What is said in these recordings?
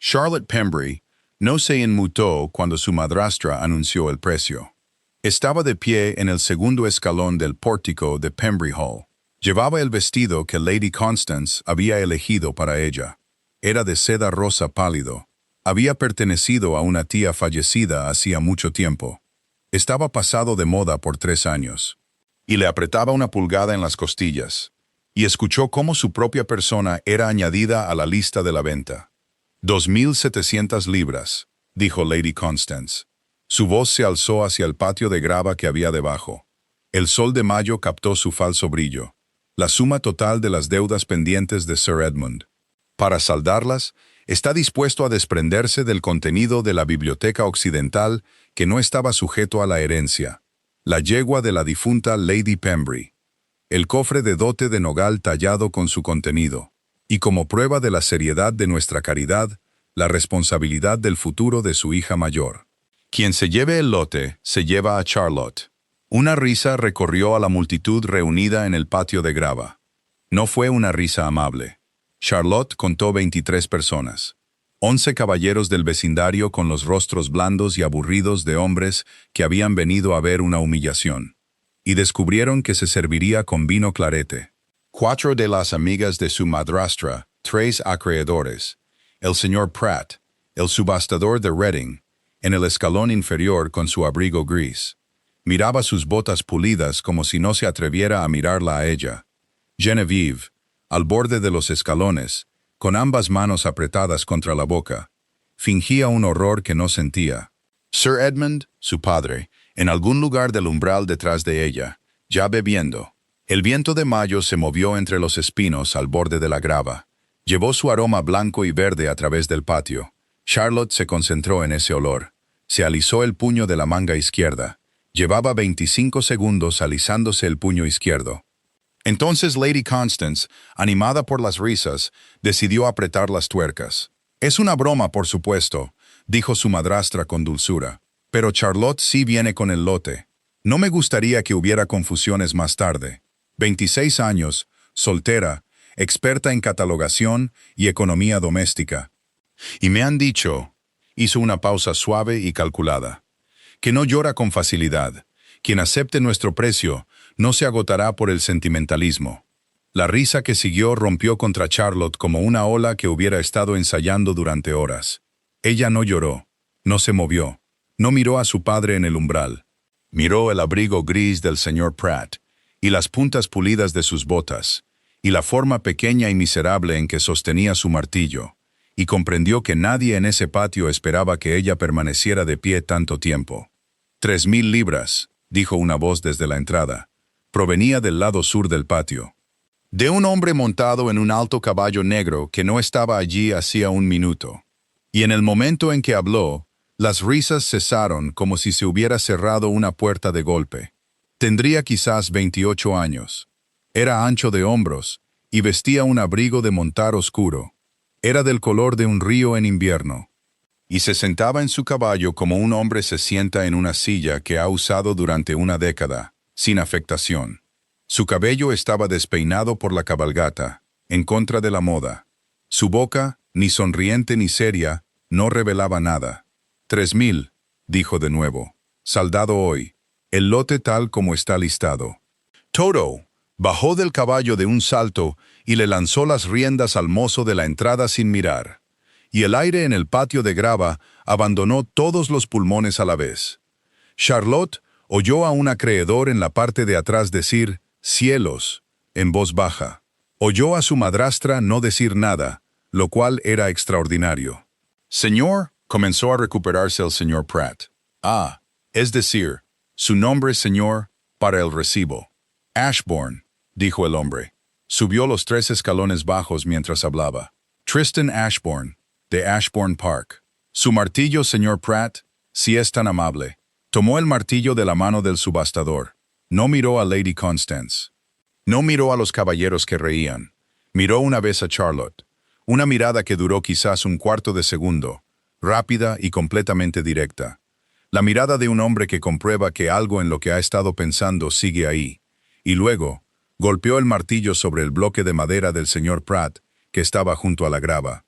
Charlotte Pembry no se inmutó cuando su madrastra anunció el precio. Estaba de pie en el segundo escalón del pórtico de Pembry Hall. Llevaba el vestido que Lady Constance había elegido para ella. Era de seda rosa pálido. Había pertenecido a una tía fallecida hacía mucho tiempo. Estaba pasado de moda por 3 años. Y le apretaba una pulgada en las costillas. Y escuchó cómo su propia persona era añadida a la lista de la venta. 2.700 libras, dijo Lady Constance. Su voz se alzó hacia el patio de grava que había debajo. El sol de mayo captó su falso brillo. La suma total de las deudas pendientes de Sir Edmund. Para saldarlas, está dispuesto a desprenderse del contenido de la biblioteca occidental que no estaba sujeto a la herencia. La yegua de la difunta Lady Pembry. El cofre de dote de nogal tallado con su contenido. Y como prueba de la seriedad de nuestra caridad, la responsabilidad del futuro de su hija mayor. Quien se lleve el lote, se lleva a Charlotte. Una risa recorrió a la multitud reunida en el patio de grava. No fue una risa amable. Charlotte contó 23 personas. 11 caballeros del vecindario con los rostros blandos y aburridos de hombres que habían venido a ver una humillación. Y descubrieron que se serviría con vino clarete. 4 de las amigas de su madrastra, 3 acreedores. El señor Pratt, el subastador de Reading, en el escalón inferior con su abrigo gris. Miraba sus botas pulidas como si no se atreviera a mirarla a ella. Genevieve, al borde de los escalones, con ambas manos apretadas contra la boca, fingía un horror que no sentía. Sir Edmund, su padre, en algún lugar del umbral detrás de ella, ya bebiendo. El viento de mayo se movió entre los espinos al borde de la grava. Llevó su aroma blanco y verde a través del patio. Charlotte se concentró en ese olor. Se alisó el puño de la manga izquierda. Llevaba 25 segundos alisándose el puño izquierdo. Entonces Lady Constance, animada por las risas, decidió apretar las tuercas. «Es una broma, por supuesto», dijo su madrastra con dulzura. «Pero Charlotte sí viene con el lote. No me gustaría que hubiera confusiones más tarde. 26 años, soltera, experta en catalogación y economía doméstica. Y me han dicho», hizo una pausa suave y calculada, «que no llora con facilidad. Quien acepte nuestro precio no se agotará por el sentimentalismo». La risa que siguió rompió contra Charlotte como una ola que hubiera estado ensayando durante horas. Ella no lloró, no se movió, no miró a su padre en el umbral. Miró el abrigo gris del señor Pratt, y las puntas pulidas de sus botas, y la forma pequeña y miserable en que sostenía su martillo, y comprendió que nadie en ese patio esperaba que ella permaneciera de pie tanto tiempo. 3.000 libras, dijo una voz desde la entrada. Provenía del lado sur del patio. De un hombre montado en un alto caballo negro que no estaba allí hacía un minuto. Y en el momento en que habló, las risas cesaron como si se hubiera cerrado una puerta de golpe. Tendría quizás 28 años. Era ancho de hombros y vestía un abrigo de montar oscuro. Era del color de un río en invierno. Y se sentaba en su caballo como un hombre se sienta en una silla que ha usado durante una década, sin afectación. Su cabello estaba despeinado por la cabalgata, en contra de la moda. Su boca, ni sonriente ni seria, no revelaba nada. 3.000, dijo de nuevo. Saldado hoy. El lote tal como está listado. Toto bajó del caballo de un salto y le lanzó las riendas al mozo de la entrada sin mirar. Y el aire en el patio de grava abandonó todos los pulmones a la vez. Charlotte oyó a un acreedor en la parte de atrás decir «cielos» en voz baja. Oyó a su madrastra no decir nada, lo cual era extraordinario. «Señor», comenzó a recuperarse el señor Pratt. «Ah, es decir, su nombre, señor, para el recibo». «Ashbourne», dijo el hombre. Subió los 3 escalones bajos mientras hablaba. «Tristan Ashbourne, de Ashbourne Park». «Su martillo, señor Pratt, si es tan amable». Tomó el martillo de la mano del subastador. No miró a Lady Constance. No miró a los caballeros que reían. Miró una vez a Charlotte. Una mirada que duró quizás un cuarto de segundo, rápida y completamente directa. La mirada de un hombre que comprueba que algo en lo que ha estado pensando sigue ahí. Y luego, golpeó el martillo sobre el bloque de madera del señor Pratt, que estaba junto a la grava.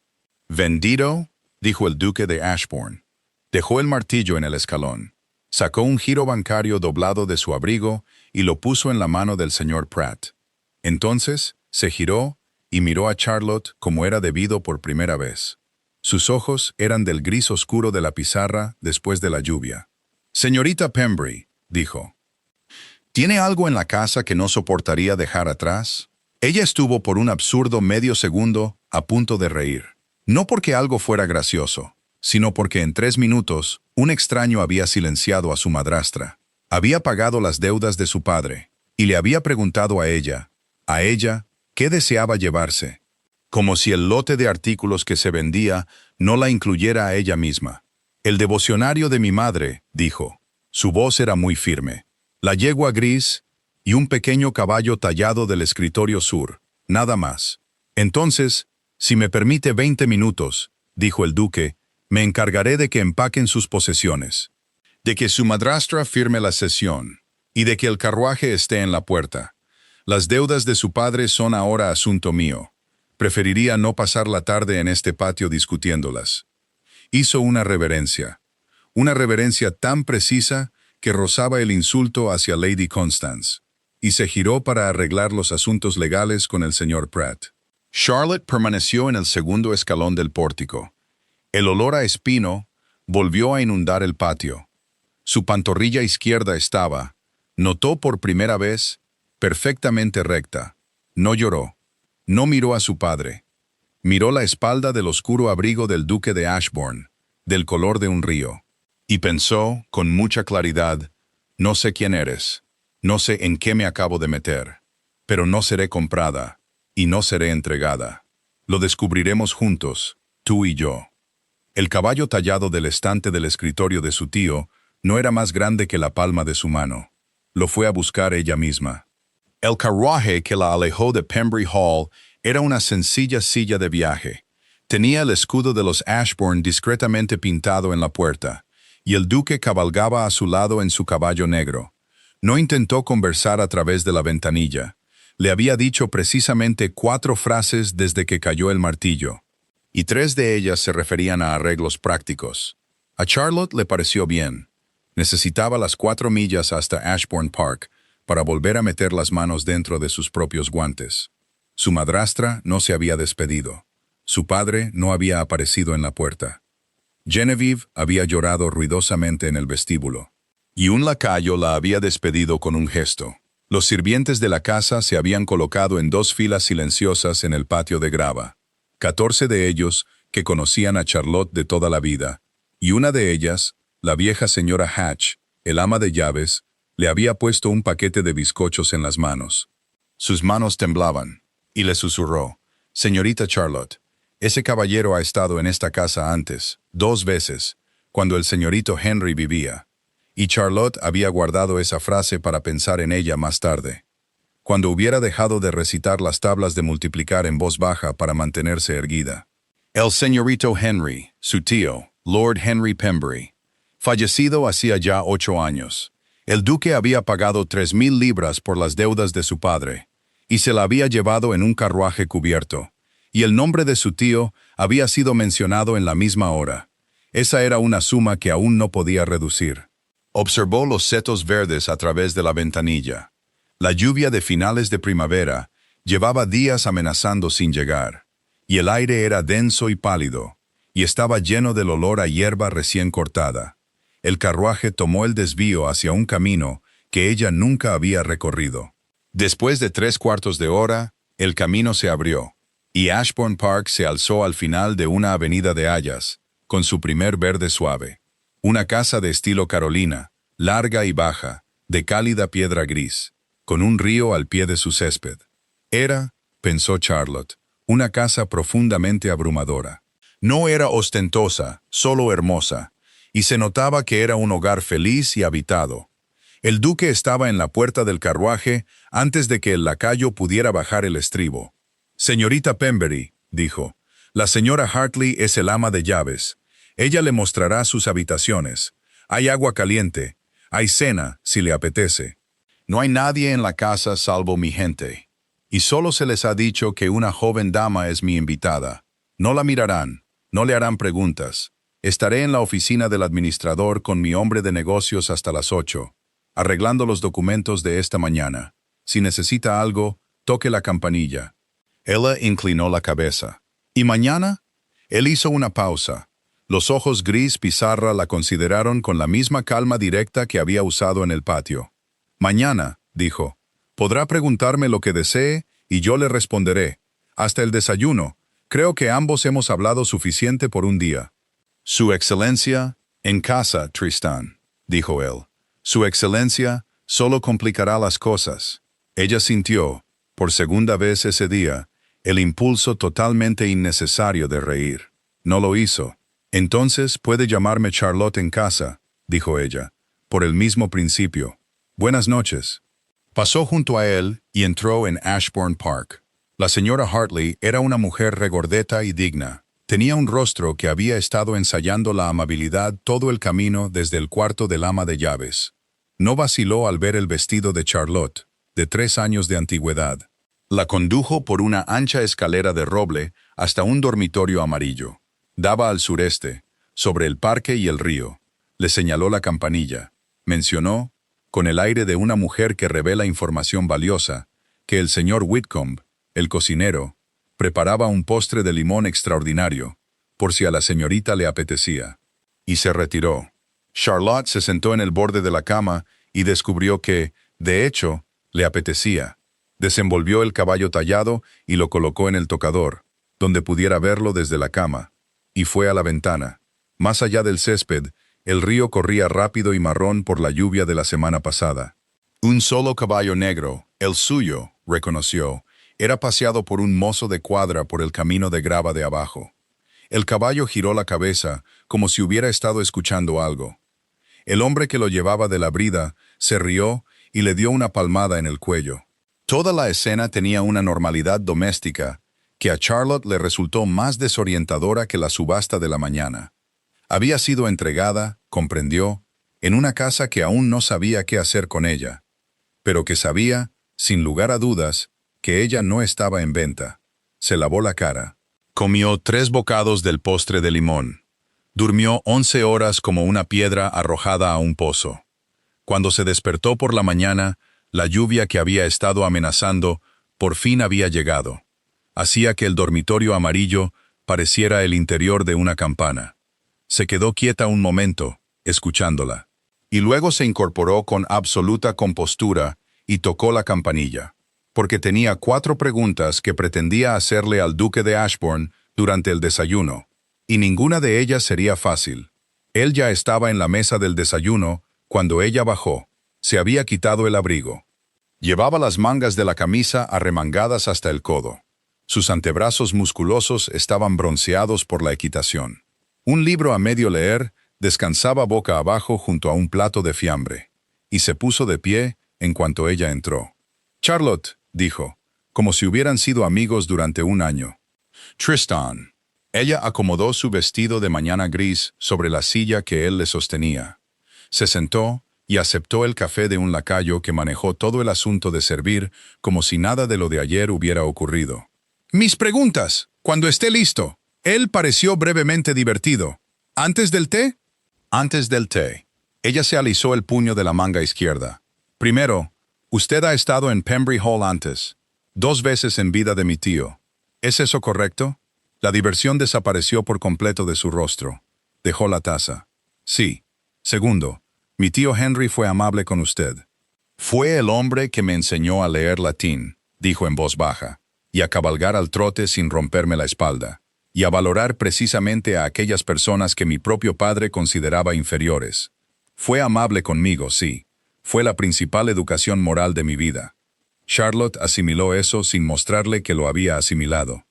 «¿Vendido?», dijo el duque de Ashbourne. Dejó el martillo en el escalón. Sacó un giro bancario doblado de su abrigo y lo puso en la mano del señor Pratt. Entonces, se giró y miró a Charlotte como era debido por primera vez. Sus ojos eran del gris oscuro de la pizarra después de la lluvia. «Señorita Pembrey», dijo, «¿tiene algo en la casa que no soportaría dejar atrás?» Ella estuvo por un absurdo medio segundo a punto de reír. No porque algo fuera gracioso, sino porque en 3 minutos un extraño había silenciado a su madrastra. Había pagado las deudas de su padre y le había preguntado a ella, qué deseaba llevarse, como si el lote de artículos que se vendía no la incluyera a ella misma. «El devocionario de mi madre», dijo. Su voz era muy firme. «La yegua gris y un pequeño caballo tallado del escritorio sur, nada más. Entonces, si me permite 20 minutos», dijo el duque, «me encargaré de que empaquen sus posesiones, de que su madrastra firme la cesión y de que el carruaje esté en la puerta. Las deudas de su padre son ahora asunto mío. Preferiría no pasar la tarde en este patio discutiéndolas». Hizo una reverencia tan precisa que rozaba el insulto hacia Lady Constance, y se giró para arreglar los asuntos legales con el señor Pratt. Charlotte permaneció en el segundo escalón del pórtico. El olor a espino volvió a inundar el patio. Su pantorrilla izquierda estaba, notó por primera vez, perfectamente recta. No lloró. No miró a su padre. Miró la espalda del oscuro abrigo del duque de Ashbourne, del color de un río. Y pensó, con mucha claridad, «No sé quién eres, no sé en qué me acabo de meter, pero no seré comprada, y no seré entregada. Lo descubriremos juntos, tú y yo». El caballo tallado del estante del escritorio de su tío no era más grande que la palma de su mano. Lo fue a buscar ella misma. El carruaje que la alejó de Pembrey Hall era una sencilla silla de viaje. Tenía el escudo de los Ashbourne discretamente pintado en la puerta, y el duque cabalgaba a su lado en su caballo negro. No intentó conversar a través de la ventanilla. Le había dicho precisamente 4 frases desde que cayó el martillo, y 3 de ellas se referían a arreglos prácticos. A Charlotte le pareció bien. Necesitaba las 4 millas hasta Ashbourne Park para volver a meter las manos dentro de sus propios guantes. Su madrastra no se había despedido. Su padre no había aparecido en la puerta. Genevieve había llorado ruidosamente en el vestíbulo, y un lacayo la había despedido con un gesto. Los sirvientes de la casa se habían colocado en 2 filas silenciosas en el patio de grava. 14 de ellos que conocían a Charlotte de toda la vida, y una de ellas, la vieja señora Hatch, el ama de llaves, le había puesto un paquete de bizcochos en las manos. Sus manos temblaban, y le susurró, «Señorita Charlotte, ese caballero ha estado en esta casa antes, 2 veces, cuando el señorito Henry vivía». Y Charlotte había guardado esa frase para pensar en ella más tarde, cuando hubiera dejado de recitar las tablas de multiplicar en voz baja para mantenerse erguida. El señorito Henry, su tío, Lord Henry Pembrey, fallecido hacía ya 8 años. El duque había pagado 3,000 libras por las deudas de su padre, y se la había llevado en un carruaje cubierto, y el nombre de su tío había sido mencionado en la misma hora. Esa era una suma que aún no podía reducir. Observó los setos verdes a través de la ventanilla. La lluvia de finales de primavera llevaba días amenazando sin llegar, y el aire era denso y pálido, y estaba lleno del olor a hierba recién cortada. El carruaje tomó el desvío hacia un camino que ella nunca había recorrido. Después de 3/4 de hora, el camino se abrió, y Ashbourne Park se alzó al final de una avenida de hayas, con su primer verde suave. Una casa de estilo Carolina, larga y baja, de cálida piedra gris, con un río al pie de su césped. Era, pensó Charlotte, una casa profundamente abrumadora. No era ostentosa, solo hermosa, y se notaba que era un hogar feliz y habitado. El duque estaba en la puerta del carruaje antes de que el lacayo pudiera bajar el estribo. «Señorita Pembrey», dijo, «la señora Hartley es el ama de llaves. Ella le mostrará sus habitaciones. Hay agua caliente. Hay cena, si le apetece. No hay nadie en la casa salvo mi gente. Y solo se les ha dicho que una joven dama es mi invitada. No la mirarán, No le harán preguntas. Estaré en la oficina del administrador con mi hombre de negocios hasta las 8, arreglando los documentos de esta mañana. Si necesita algo, toque la campanilla. Ella inclinó la cabeza. ¿Y mañana? Él hizo una pausa. Los ojos gris pizarra la consideraron con la misma calma directa que había usado en el patio. Mañana, dijo, podrá preguntarme lo que desee y yo le responderé. Hasta el desayuno. Creo que ambos hemos hablado suficiente por un día. Su Excelencia, en casa, Tristán, dijo él. Su Excelencia solo complicará las cosas. Ella sintió, por segunda vez ese día, el impulso totalmente innecesario de reír. No lo hizo. Entonces puede llamarme Charlotte en casa, dijo ella, por el mismo principio. Buenas noches. Pasó junto a él y entró en Ashbourne Park. La señora Hartley era una mujer regordeta y digna. Tenía un rostro que había estado ensayando la amabilidad todo el camino desde el cuarto del ama de llaves. No vaciló al ver el vestido de Charlotte, de 3 años de antigüedad. La condujo por una ancha escalera de roble hasta un dormitorio amarillo. Daba al sureste, sobre el parque y el río. Le señaló la campanilla. Mencionó, con el aire de una mujer que revela información valiosa, que el señor Whitcomb, el cocinero, preparaba un postre de limón extraordinario, por si a la señorita le apetecía. Y se retiró. Charlotte se sentó en el borde de la cama y descubrió que, de hecho, le apetecía. Desenvolvió el caballo tallado y lo colocó en el tocador, donde pudiera verlo desde la cama, y fue a la ventana. Más allá del césped, el río corría rápido y marrón por la lluvia de la semana pasada. Un solo caballo negro, el suyo, reconoció, era paseado por un mozo de cuadra por el camino de grava de abajo. El caballo giró la cabeza como si hubiera estado escuchando algo. El hombre que lo llevaba de la brida se rió y le dio una palmada en el cuello. Toda la escena tenía una normalidad doméstica que a Charlotte le resultó más desorientadora que la subasta de la mañana. Había sido entregada, comprendió, en una casa que aún no sabía qué hacer con ella, pero que sabía, sin lugar a dudas, que ella no estaba en venta. Se lavó la cara. Comió 3 bocados del postre de limón. Durmió 11 horas como una piedra arrojada a un pozo. Cuando se despertó por la mañana, la lluvia que había estado amenazando por fin había llegado. Hacía que el dormitorio amarillo pareciera el interior de una campana. Se quedó quieta un momento, escuchándola, y luego se incorporó con absoluta compostura y tocó la campanilla, porque tenía 4 preguntas que pretendía hacerle al duque de Ashbourne durante el desayuno, y ninguna de ellas sería fácil. Él ya estaba en la mesa del desayuno cuando ella bajó. Se había quitado el abrigo. Llevaba las mangas de la camisa arremangadas hasta el codo. Sus antebrazos musculosos estaban bronceados por la equitación. Un libro a medio leer descansaba boca abajo junto a un plato de fiambre, y se puso de pie en cuanto ella entró. «Charlotte», dijo, como si hubieran sido amigos durante un año. «Tristan». Ella acomodó su vestido de mañana gris sobre la silla que él le sostenía. Se sentó y aceptó el café de un lacayo que manejó todo el asunto de servir como si nada de lo de ayer hubiera ocurrido. «Mis preguntas, cuando esté listo». Él pareció brevemente divertido. «¿Antes del té?» «Antes del té». Ella se alisó el puño de la manga izquierda. «Primero, usted ha estado en Pembry Hall antes, 2 veces en vida de mi tío. ¿Es eso correcto?» La diversión desapareció por completo de su rostro. Dejó la taza. «Sí. Segundo, mi tío Henry fue amable con usted». «Fue el hombre que me enseñó a leer latín», dijo en voz baja, «y a cabalgar al trote sin romperme la espalda, y a valorar precisamente a aquellas personas que mi propio padre consideraba inferiores. Fue amable conmigo, sí. Fue la principal educación moral de mi vida». Charlotte asimiló eso sin mostrarle que lo había asimilado.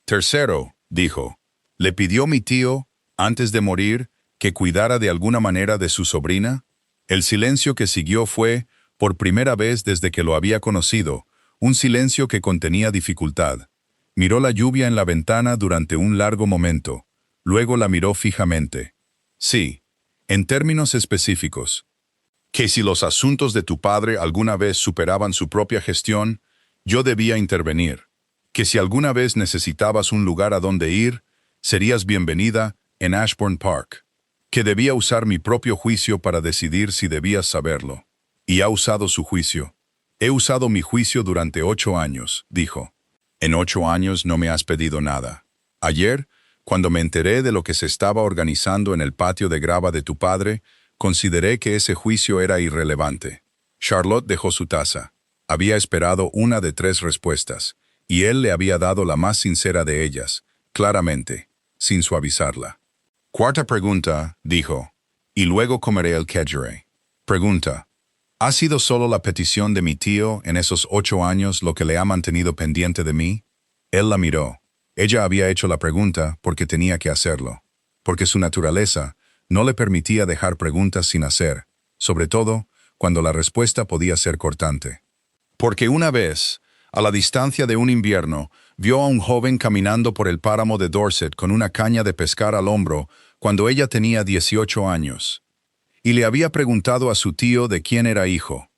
«Tercero», dijo, «¿le pidió mi tío, antes de morir, que cuidara de alguna manera de su sobrina?» El silencio que siguió fue, por primera vez desde que lo había conocido, un silencio que contenía dificultad. Miró la lluvia en la ventana durante un largo momento, luego la miró fijamente. «Sí, en términos específicos. Que si los asuntos de tu padre alguna vez superaban su propia gestión, yo debía intervenir. Que si alguna vez necesitabas un lugar a donde ir, Serías bienvenida en Ashbourne Park. Que debía usar mi propio juicio para decidir si debías saberlo. Y ha usado su juicio. He usado mi juicio durante 8 años, dijo. En 8 años no me has pedido nada. Ayer, cuando me enteré de lo que se estaba organizando en el patio de grava de tu padre, consideré que ese juicio era irrelevante. Charlotte dejó su taza. Había esperado una de 3 respuestas, y él le había dado la más sincera de ellas, claramente, sin suavizarla. Cuarta pregunta, dijo, y luego comeré el kedgeree. Pregunta. ¿Ha sido solo la petición de mi tío en esos 8 años lo que le ha mantenido pendiente de mí? Él la miró. Ella había hecho la pregunta porque tenía que hacerlo, porque su naturaleza no le permitía dejar preguntas sin hacer, sobre todo cuando la respuesta podía ser cortante. Porque una vez, a la distancia de un invierno, vio a un joven caminando por el páramo de Dorset con una caña de pescar al hombro cuando ella tenía 18 años. Y le había preguntado a su tío de quién era hijo.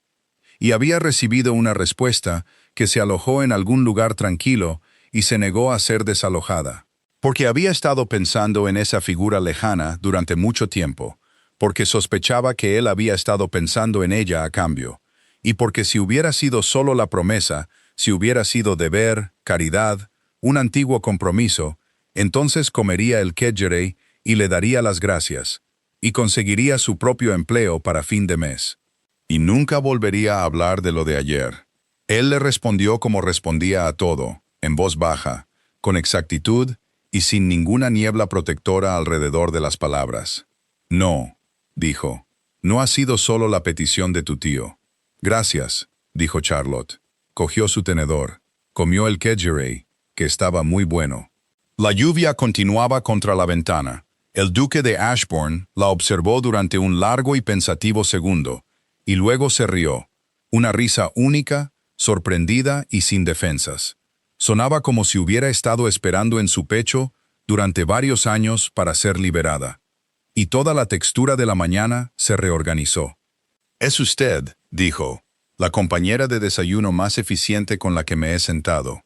Y había recibido una respuesta que se alojó en algún lugar tranquilo y se negó a ser desalojada. Porque había estado pensando en esa figura lejana durante mucho tiempo, porque sospechaba que él había estado pensando en ella a cambio, y porque si hubiera sido solo la promesa, si hubiera sido deber, caridad, un antiguo compromiso, entonces comería el kedgeree y le daría las gracias, y conseguiría su propio empleo para fin de mes. Y nunca volvería a hablar de lo de ayer. Él le respondió como respondía a todo, en voz baja, con exactitud y sin ninguna niebla protectora alrededor de las palabras. No, dijo, no ha sido solo la petición de tu tío. Gracias, dijo Charlotte. Cogió su tenedor, comió el kedgeree, que estaba muy bueno. La lluvia continuaba contra la ventana. El duque de Ashbourne la observó durante un largo y pensativo segundo, y luego se rió, una risa única, sorprendida y sin defensas. Sonaba como si hubiera estado esperando en su pecho durante varios años para ser liberada. Y toda la textura de la mañana se reorganizó. «Es usted», dijo, «la compañera de desayuno más eficiente con la que me he sentado.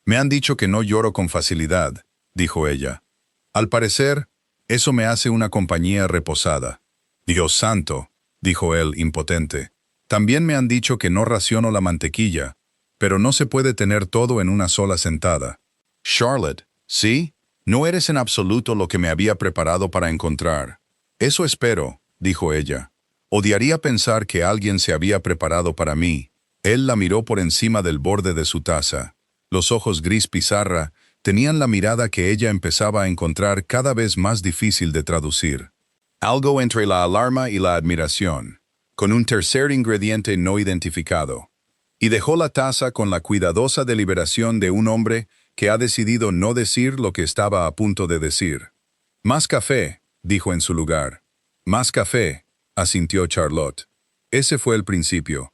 Me han dicho que no lloro con facilidad», dijo ella. «Al parecer, eso me hace una compañía reposada». «Dios santo», dijo él, impotente. «También me han dicho que no raciono la mantequilla, pero no se puede tener todo en una sola sentada». «Charlotte, ¿sí? No eres en absoluto lo que me había preparado para encontrar». «Eso espero», dijo ella. «Odiaría pensar que alguien se había preparado para mí». Él la miró por encima del borde de su taza. Los ojos gris pizarra tenían la mirada que ella empezaba a encontrar cada vez más difícil de traducir. Algo entre la alarma y la admiración, con un tercer ingrediente no identificado. Y dejó la taza con la cuidadosa deliberación de un hombre que ha decidido no decir lo que estaba a punto de decir. «Más café», dijo en su lugar. «Más café», asintió Charlotte. Ese fue el principio.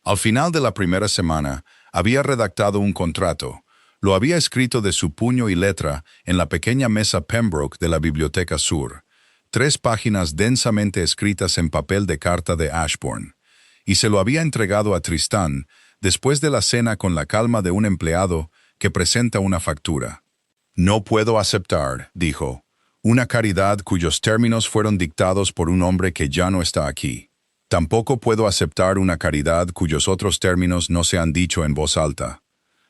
Al final de la primera semana, había redactado un contrato. Lo había escrito de su puño y letra en la pequeña mesa Pembroke de la Biblioteca Sur. 3 páginas densamente escritas en papel de carta de Ashbourne. Y se lo había entregado a Tristán después de la cena con la calma de un empleado que presenta una factura. «No puedo aceptar», dijo, «una caridad cuyos términos fueron dictados por un hombre que ya no está aquí. Tampoco puedo aceptar una caridad cuyos otros términos no se han dicho en voz alta.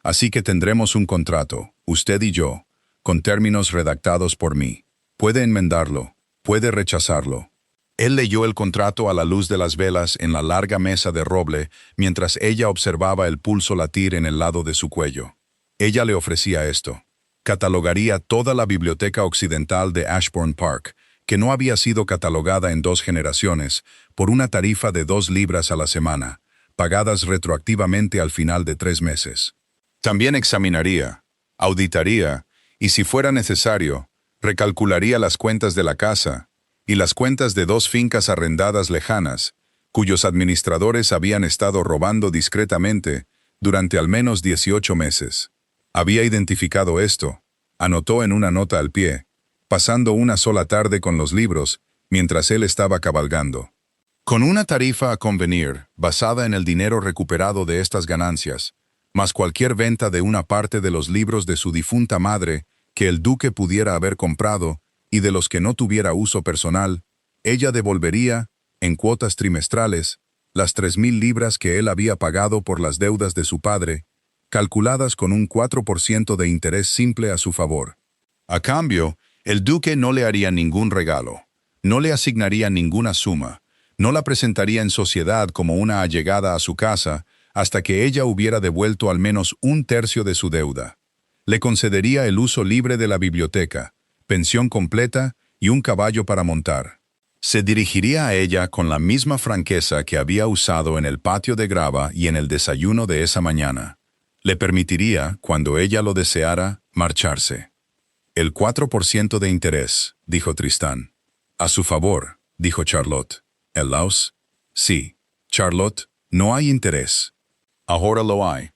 Así que tendremos un contrato, usted y yo, con términos redactados por mí. Puede enmendarlo, puede rechazarlo». Él leyó el contrato a la luz de las velas en la larga mesa de roble mientras ella observaba el pulso latir en el lado de su cuello. Ella le ofrecía esto. Catalogaría toda la biblioteca occidental de Ashbourne Park, que no había sido catalogada en 2 generaciones, por una tarifa de 2 libras a la semana, pagadas retroactivamente al final de 3 meses. También examinaría, auditaría, y si fuera necesario, recalcularía las cuentas de la casa y las cuentas de 2 fincas arrendadas lejanas, cuyos administradores habían estado robando discretamente durante al menos 18 meses. Había identificado esto, anotó en una nota al pie, pasando una sola tarde con los libros mientras él estaba cabalgando. Con una tarifa a convenir, basada en el dinero recuperado de estas ganancias, más cualquier venta de una parte de los libros de su difunta madre que el duque pudiera haber comprado y de los que no tuviera uso personal, ella devolvería, en cuotas trimestrales, las 3,000 libras que él había pagado por las deudas de su padre, calculadas con un 4% de interés simple a su favor. A cambio, el duque no le haría ningún regalo, no le asignaría ninguna suma, no la presentaría en sociedad como una allegada a su casa hasta que ella hubiera devuelto al menos un tercio de su deuda. Le concedería el uso libre de la biblioteca, pensión completa y un caballo para montar. Se dirigiría a ella con la misma franqueza que había usado en el patio de grava y en el desayuno de esa mañana. Le permitiría, cuando ella lo deseara, marcharse. El 4% de interés, dijo Tristán. A su favor, dijo Charlotte. ¿El Laos? Sí. Charlotte, no hay interés. Ahora lo hay.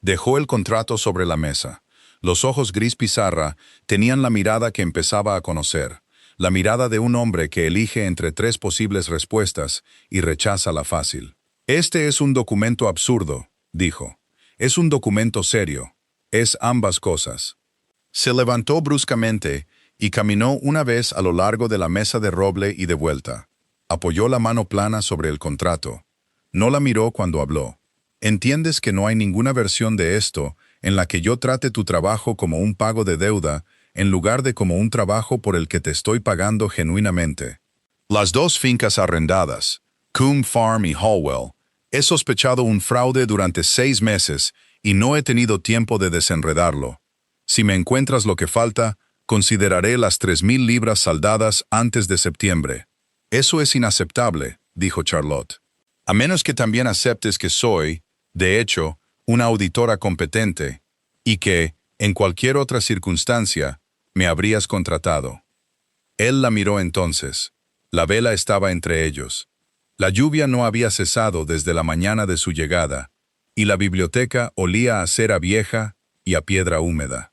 Dejó el contrato sobre la mesa. Los ojos gris pizarra tenían la mirada que empezaba a conocer, la mirada de un hombre que elige entre 3 posibles respuestas y rechaza la fácil. Este es un documento absurdo, dijo. Es un documento serio. Es ambas cosas. Se levantó bruscamente y caminó una vez a lo largo de la mesa de roble y de vuelta. Apoyó la mano plana sobre el contrato. No la miró cuando habló. ¿Entiendes que no hay ninguna versión de esto en la que yo trate tu trabajo como un pago de deuda en lugar de como un trabajo por el que te estoy pagando genuinamente? Las 2 fincas arrendadas, Coombe Farm y Holwell, he sospechado un fraude durante 6 meses y no he tenido tiempo de desenredarlo. Si me encuentras lo que falta, consideraré las 3,000 libras saldadas antes de septiembre. Eso es inaceptable, dijo Charlotte. A menos que también aceptes que soy, de hecho, una auditora competente, y que, en cualquier otra circunstancia, me habrías contratado. Él la miró entonces. La vela estaba entre ellos. La lluvia no había cesado desde la mañana de su llegada, y la biblioteca olía a cera vieja y a piedra húmeda.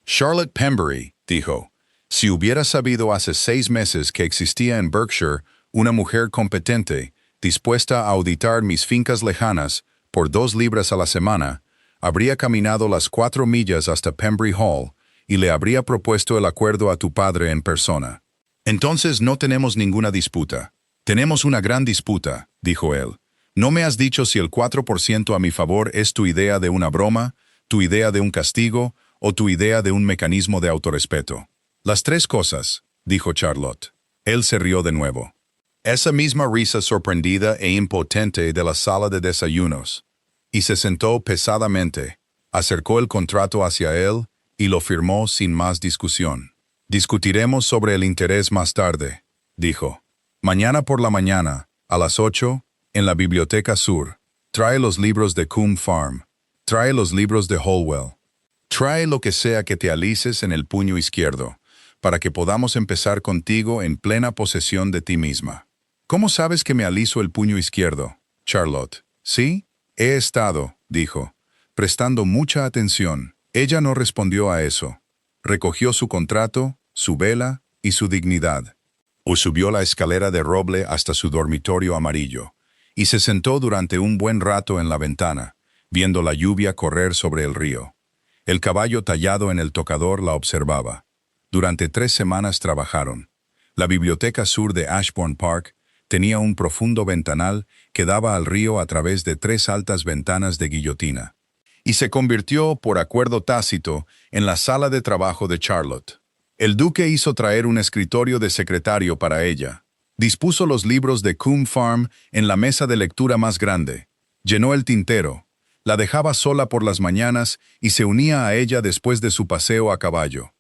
Charlotte Pembury, dijo, si hubiera sabido hace 6 meses que existía en Berkshire una mujer competente, dispuesta a auditar mis fincas lejanas por 2 libras a la semana, habría caminado las 4 millas hasta Pembury Hall y le habría propuesto el acuerdo a tu padre en persona. Entonces no tenemos ninguna disputa. Tenemos una gran disputa, dijo él. ¿No me has dicho si el 4% a mi favor es tu idea de una broma, tu idea de un castigo o tu idea de un mecanismo de autorrespeto? Las 3 cosas, dijo Charlotte. Él se rió de nuevo. Esa misma risa sorprendida e impotente de la sala de desayunos. Y se sentó pesadamente, acercó el contrato hacia él y lo firmó sin más discusión. Discutiremos sobre el interés más tarde, dijo. Mañana por la mañana, a las 8, en la Biblioteca Sur. Trae los libros de Coombe Farm. Trae los libros de Holwell. Trae lo que sea que te alices en el puño izquierdo, para que podamos empezar contigo en plena posesión de ti misma. ¿Cómo sabes que me aliso el puño izquierdo, Charlotte? ¿Sí? He estado, dijo, prestando mucha atención. Ella no respondió a eso. Recogió su contrato, su vela y su dignidad. O subió la escalera de roble hasta su dormitorio amarillo, y se sentó durante un buen rato en la ventana, viendo la lluvia correr sobre el río. El caballo tallado en el tocador la observaba. Durante 3 semanas trabajaron. La biblioteca sur de Ashbourne Park tenía un profundo ventanal que daba al río a través de 3 altas ventanas de guillotina, y se convirtió, por acuerdo tácito, en la sala de trabajo de Charlotte. El duque hizo traer un escritorio de secretario para ella. Dispuso los libros de Coombe Farm en la mesa de lectura más grande. Llenó el tintero. La dejaba sola por las mañanas y se unía a ella después de su paseo a caballo.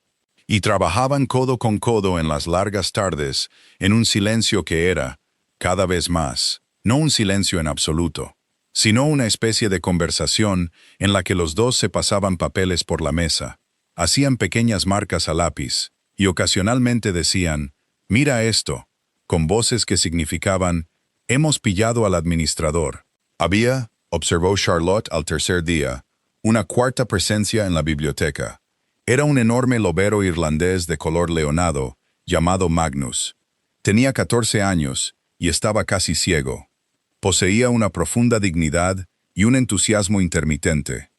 Y trabajaban codo con codo en las largas tardes, en un silencio que era, cada vez más, no un silencio en absoluto, sino una especie de conversación en la que los dos se pasaban papeles por la mesa, hacían pequeñas marcas a lápiz, y ocasionalmente decían, «Mira esto», con voces que significaban, «Hemos pillado al administrador». Había, observó Charlotte al tercer día, una cuarta presencia en la biblioteca. Era un enorme lobero irlandés de color leonado, llamado Magnus. Tenía 14 años y estaba casi ciego. Poseía una profunda dignidad y un entusiasmo intermitente.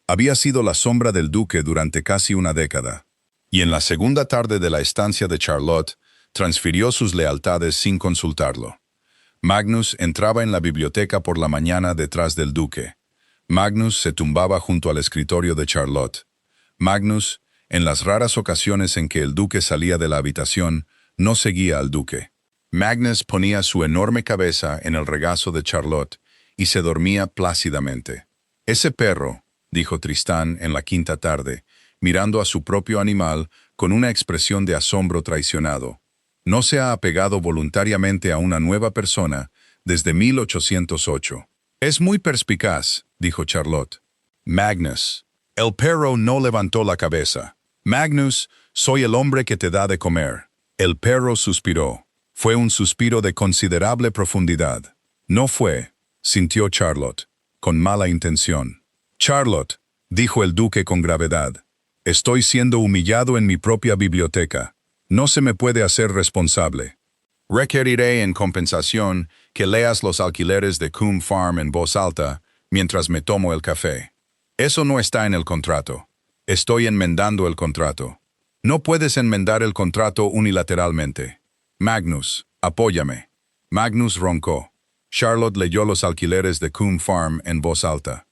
Había sido la sombra del duque durante casi una década. Y en la segunda tarde de la estancia de Charlotte, transfirió sus lealtades sin consultarlo. Magnus entraba en la biblioteca por la mañana detrás del duque. Magnus se tumbaba junto al escritorio de Charlotte. Magnus, en las raras ocasiones en que el duque salía de la habitación, no seguía al duque. Magnus ponía su enorme cabeza en el regazo de Charlotte y se dormía plácidamente. «Ese perro», dijo Tristán en la quinta tarde, mirando a su propio animal con una expresión de asombro traicionado, «no se ha apegado voluntariamente a una nueva persona desde 1808. «Es muy perspicaz», dijo Charlotte. «Magnus». El perro no levantó la cabeza. «Magnus, soy el hombre que te da de comer». El perro suspiró. Fue un suspiro de considerable profundidad. «No fue», sintió Charlotte, con mala intención. «Charlotte», dijo el duque con gravedad, «estoy siendo humillado en mi propia biblioteca. No se me puede hacer responsable. Requeriré en compensación que leas los alquileres de Coombe Farm en voz alta mientras me tomo el café. Eso no está en el contrato. Estoy enmendando el contrato. No puedes enmendar el contrato unilateralmente. Magnus, apóyame». Magnus roncó. Charlotte leyó los alquileres de Coombe Farm en voz alta.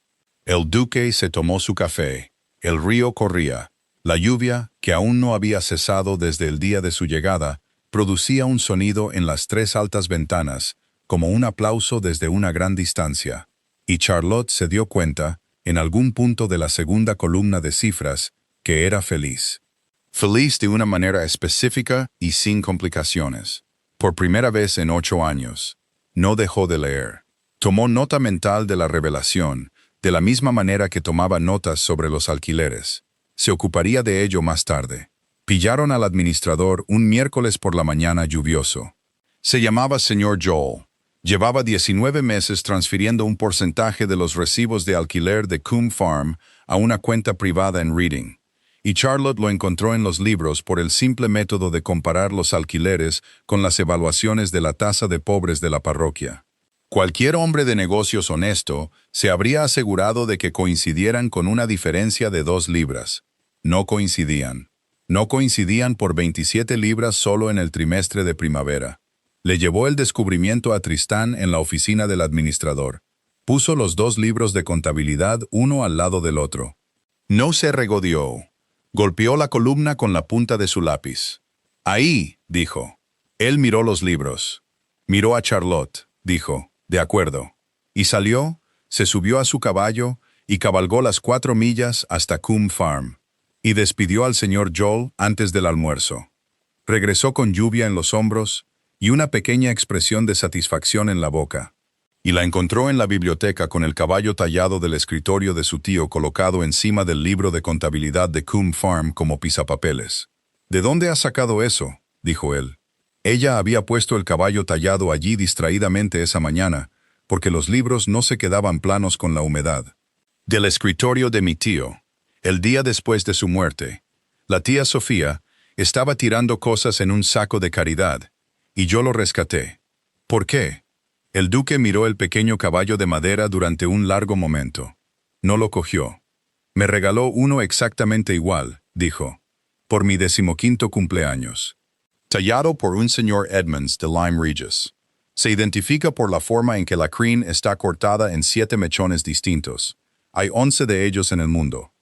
El duque se tomó su café. El río corría. La lluvia, que aún no había cesado desde el día de su llegada, producía un sonido en las tres altas ventanas, como un aplauso desde una gran distancia. Y Charlotte se dio cuenta, en algún punto de la segunda columna de cifras, que era feliz. Feliz de una manera específica y sin complicaciones. Por primera vez en 8 años. No dejó de leer. Tomó nota mental de la revelación, de la misma manera que tomaba notas sobre los alquileres. Se ocuparía de ello más tarde. Pillaron al administrador un miércoles por la mañana lluvioso. Se llamaba señor Joel. Llevaba 19 meses transfiriendo un porcentaje de los recibos de alquiler de Coombe Farm a una cuenta privada en Reading. Y Charlotte lo encontró en los libros por el simple método de comparar los alquileres con las evaluaciones de la tasa de pobres de la parroquia. Cualquier hombre de negocios honesto se habría asegurado de que coincidieran con una diferencia de 2 libras. No coincidían. No coincidían por 27 libras solo en el trimestre de primavera. Le llevó el descubrimiento a Tristán en la oficina del administrador. Puso los 2 libros de contabilidad uno al lado del otro. No se regodeó. Golpeó la columna con la punta de su lápiz. «Ahí», dijo. Él miró los libros. Miró a Charlotte, dijo. «De acuerdo». Y salió, se subió a su caballo y cabalgó las 4 millas hasta Coombe Farm. Y despidió al señor Joel antes del almuerzo. Regresó con lluvia en los hombros y una pequeña expresión de satisfacción en la boca. Y la encontró en la biblioteca con el caballo tallado del escritorio de su tío colocado encima del libro de contabilidad de Coombe Farm como pisapapeles. «¿De dónde has sacado eso?», dijo él. Ella había puesto el caballo tallado allí distraídamente esa mañana, porque los libros no se quedaban planos con la humedad. «Del escritorio de mi tío. El día después de su muerte. La tía Sofía estaba tirando cosas en un saco de caridad, y yo lo rescaté». «¿Por qué?». El duque miró el pequeño caballo de madera durante un largo momento. No lo cogió. «Me regaló uno exactamente igual», dijo, «por mi 15º cumpleaños. Tallado por un señor Edmonds de Lyme Regis. Se identifica por la forma en que la crin está cortada en 7 mechones distintos. Hay 11 de ellos en el mundo.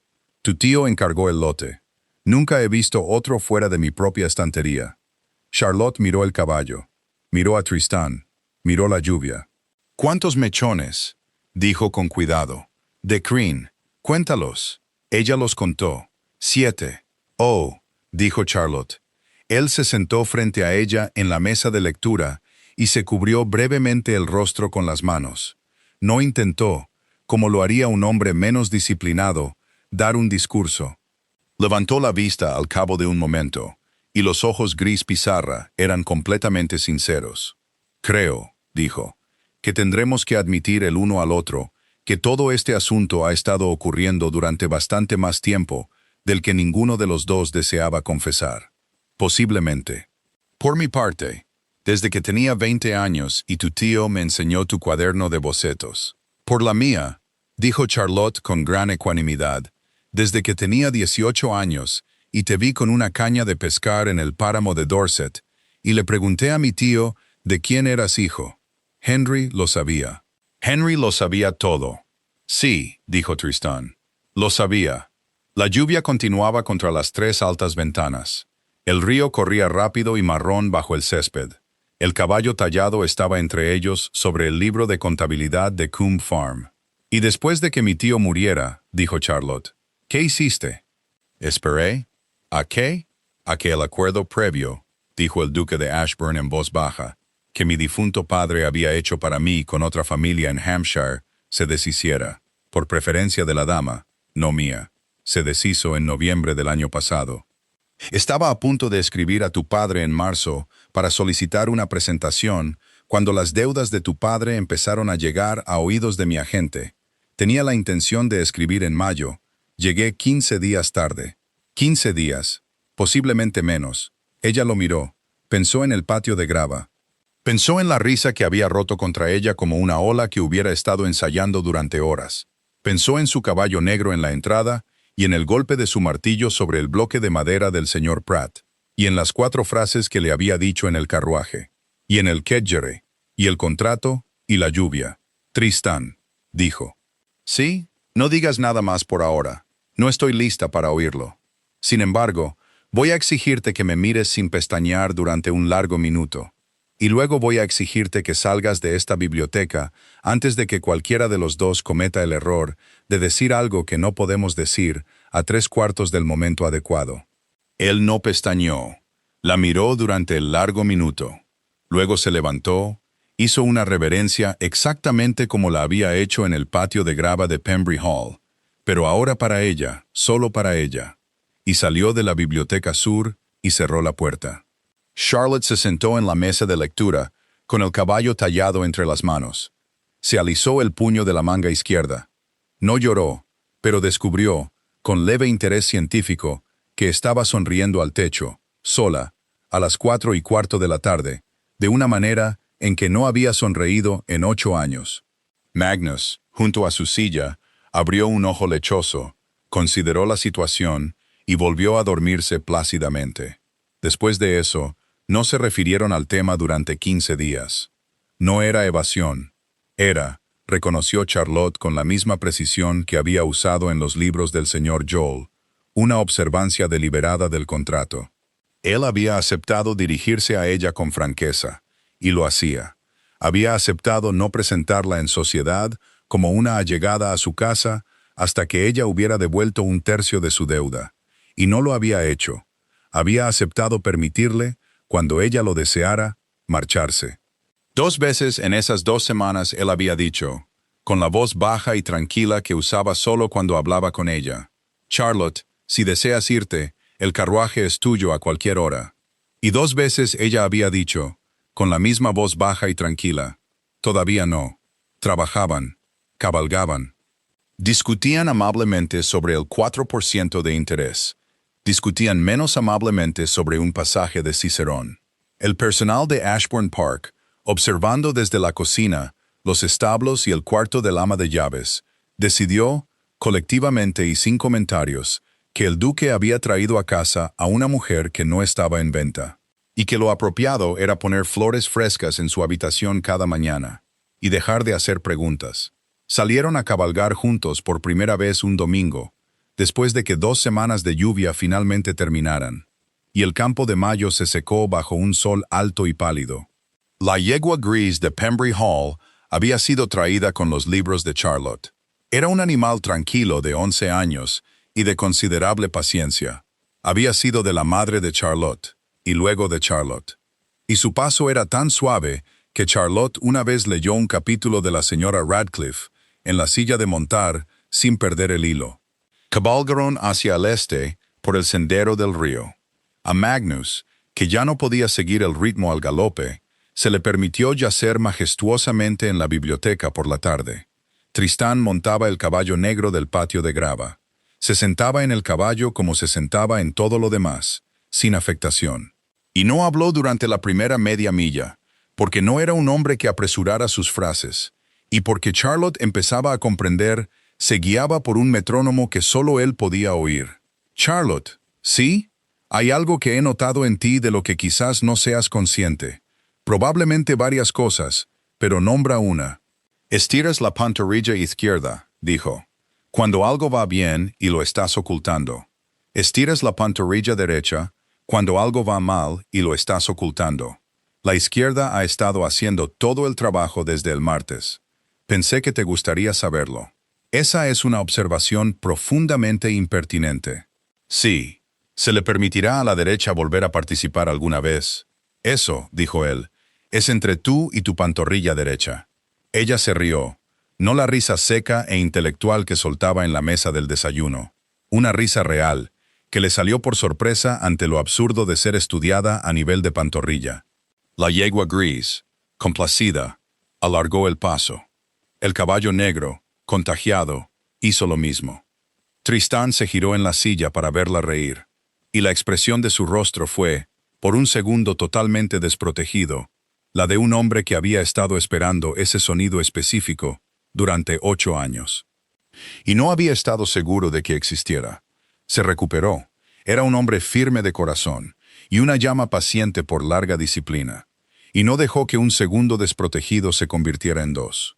Tu tío encargó el lote. Nunca he visto otro fuera de mi propia estantería». Charlotte miró el caballo. Miró a Tristán. Miró la lluvia. «¿Cuántos mechones?», dijo con cuidado. «De crin. Cuéntalos». Ella los contó. 7. «Oh», dijo Charlotte. Él se sentó frente a ella en la mesa de lectura y se cubrió brevemente el rostro con las manos. No intentó, como lo haría un hombre menos disciplinado, dar un discurso. Levantó la vista al cabo de un momento, y los ojos gris pizarra eran completamente sinceros. «Creo», dijo, «que tendremos que admitir el uno al otro que todo este asunto ha estado ocurriendo durante bastante más tiempo del que ninguno de los dos deseaba confesar. Posiblemente. Por mi parte, desde que tenía 20 años y tu tío me enseñó tu cuaderno de bocetos. Por la mía», dijo Charlotte con gran ecuanimidad, «desde que tenía 18 años y te vi con una caña de pescar en el páramo de Dorset, y le pregunté a mi tío de quién eras hijo. Henry lo sabía. Henry lo sabía todo. Sí, dijo Tristán. Lo sabía. La lluvia continuaba contra las 3 altas ventanas. El río corría rápido y marrón bajo el césped. El caballo tallado estaba entre ellos sobre el libro de contabilidad de Coombe Farm. Y después de que mi tío muriera, dijo Charlotte, ¿qué hiciste? Esperé. ¿A qué? A que el acuerdo previo, dijo el duque de Ashburn en voz baja, que mi difunto padre había hecho para mí con otra familia en Hampshire, se deshiciera, por preferencia de la dama, no mía. Se deshizo en noviembre del año pasado. Estaba a punto de escribir a tu padre en marzo para solicitar una presentación cuando las deudas de tu padre empezaron a llegar a oídos de mi agente. Tenía la intención de escribir en mayo. Llegué 15 días tarde. 15 días, posiblemente menos. Ella lo miró. Pensó en el patio de grava. Pensó en la risa que había roto contra ella como una ola que hubiera estado ensayando durante horas. Pensó en su caballo negro en la entrada y en el golpe de su martillo sobre el bloque de madera del señor Pratt, y en las 4 frases que le había dicho en el carruaje, y en el kedgeree, y el contrato, y la lluvia. Tristán, dijo. Sí, no digas nada más por ahora. No estoy lista para oírlo. Sin embargo, voy a exigirte que me mires sin pestañear durante un largo minuto. Y luego voy a exigirte que salgas de esta biblioteca antes de que cualquiera de los dos cometa el error de decir algo que no podemos decir a 3/4 del momento adecuado. Él no pestañeó. La miró durante el largo minuto. Luego se levantó, hizo una reverencia exactamente como la había hecho en el patio de grava de Pembry Hall, pero ahora para ella, solo para ella, y salió de la biblioteca sur y cerró la puerta. Charlotte se sentó en la mesa de lectura, con el caballo tallado entre las manos. Se alisó el puño de la manga izquierda. No lloró, pero descubrió, con leve interés científico, que estaba sonriendo al techo, sola, a las 4:15 de la tarde, de una manera en que no había sonreído en 8 años. Magnus, junto a su silla, abrió un ojo lechoso, consideró la situación y volvió a dormirse plácidamente. Después de eso, no se refirieron al tema durante 15 días. No era evasión. Era, reconoció Charlotte con la misma precisión que había usado en los libros del señor Joel, una observancia deliberada del contrato. Él había aceptado dirigirse a ella con franqueza, y lo hacía. Había aceptado no presentarla en sociedad como una allegada a su casa hasta que ella hubiera devuelto 1/3 de su deuda, y no lo había hecho. Había aceptado permitirle, cuando ella lo deseara, marcharse. 2 veces en esas 2 semanas él había dicho, con la voz baja y tranquila que usaba solo cuando hablaba con ella, Charlotte, si deseas irte, el carruaje es tuyo a cualquier hora. Y 2 veces ella había dicho, con la misma voz baja y tranquila, todavía no. Trabajaban, cabalgaban. Discutían amablemente sobre el 4% de interés. Discutían menos amablemente sobre un pasaje de Cicerón. El personal de Ashbourne Park, observando desde la cocina, los establos y el cuarto del ama de llaves, decidió, colectivamente y sin comentarios, que el duque había traído a casa a una mujer que no estaba en venta, y que lo apropiado era poner flores frescas en su habitación cada mañana, y dejar de hacer preguntas. Salieron a cabalgar juntos por primera vez un domingo, después de que 2 semanas de lluvia finalmente terminaran, y el campo de mayo se secó bajo un sol alto y pálido. La yegua gris de Pembry Hall había sido traída con los libros de Charlotte. Era un animal tranquilo de 11 años y de considerable paciencia. Había sido de la madre de Charlotte, y luego de Charlotte. Y su paso era tan suave que Charlotte una vez leyó un capítulo de la señora Radcliffe en la silla de montar sin perder el hilo. Cabalgaron hacia el este por el sendero del río. A Magnus, que ya no podía seguir el ritmo al galope, se le permitió yacer majestuosamente en la biblioteca por la tarde. Tristán montaba el caballo negro del patio de grava. Se sentaba en el caballo como se sentaba en todo lo demás, sin afectación. Y no habló durante la primera media milla, porque no era un hombre que apresurara sus frases, y porque Charlotte empezaba a comprender, se guiaba por un metrónomo que solo él podía oír. Charlotte, Sí, hay algo que he notado en ti de lo que quizás no seas consciente. Probablemente varias cosas, pero nombra una. Estiras la pantorrilla izquierda, dijo. Cuando algo va bien y lo estás ocultando. Estiras la pantorrilla derecha cuando algo va mal y lo estás ocultando. La izquierda ha estado haciendo todo el trabajo desde el martes. Pensé que te gustaría saberlo. Esa es una observación profundamente impertinente. Sí, se le permitirá a la derecha volver a participar alguna vez. Eso, dijo él, es entre tú y tu pantorrilla derecha. Ella se rió, no la risa seca e intelectual que soltaba en la mesa del desayuno. Una risa real, que le salió por sorpresa ante lo absurdo de ser estudiada a nivel de pantorrilla. La yegua gris, complacida, alargó el paso. El caballo negro, contagiado, hizo lo mismo. Tristán se giró en la silla para verla reír, y la expresión de su rostro fue, por un segundo totalmente desprotegido, la de un hombre que había estado esperando ese sonido específico durante 8 años. Y no había estado seguro de que existiera. Se recuperó. Era un hombre firme de corazón y una llama paciente por larga disciplina. Y no dejó que un segundo desprotegido se convirtiera en 2.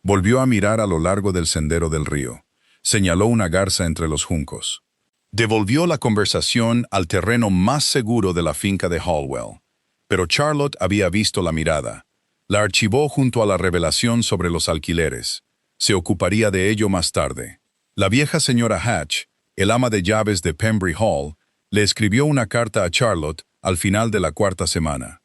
Volvió a mirar a lo largo del sendero del río. Señaló una garza entre los juncos. Devolvió la conversación al terreno más seguro de la finca de Hallwell. Pero Charlotte había visto la mirada. La archivó junto a la revelación sobre los alquileres. Se ocuparía de ello más tarde. La vieja señora Hatch, el ama de llaves de Pembry Hall, le escribió una carta a Charlotte al final de la 4ª semana.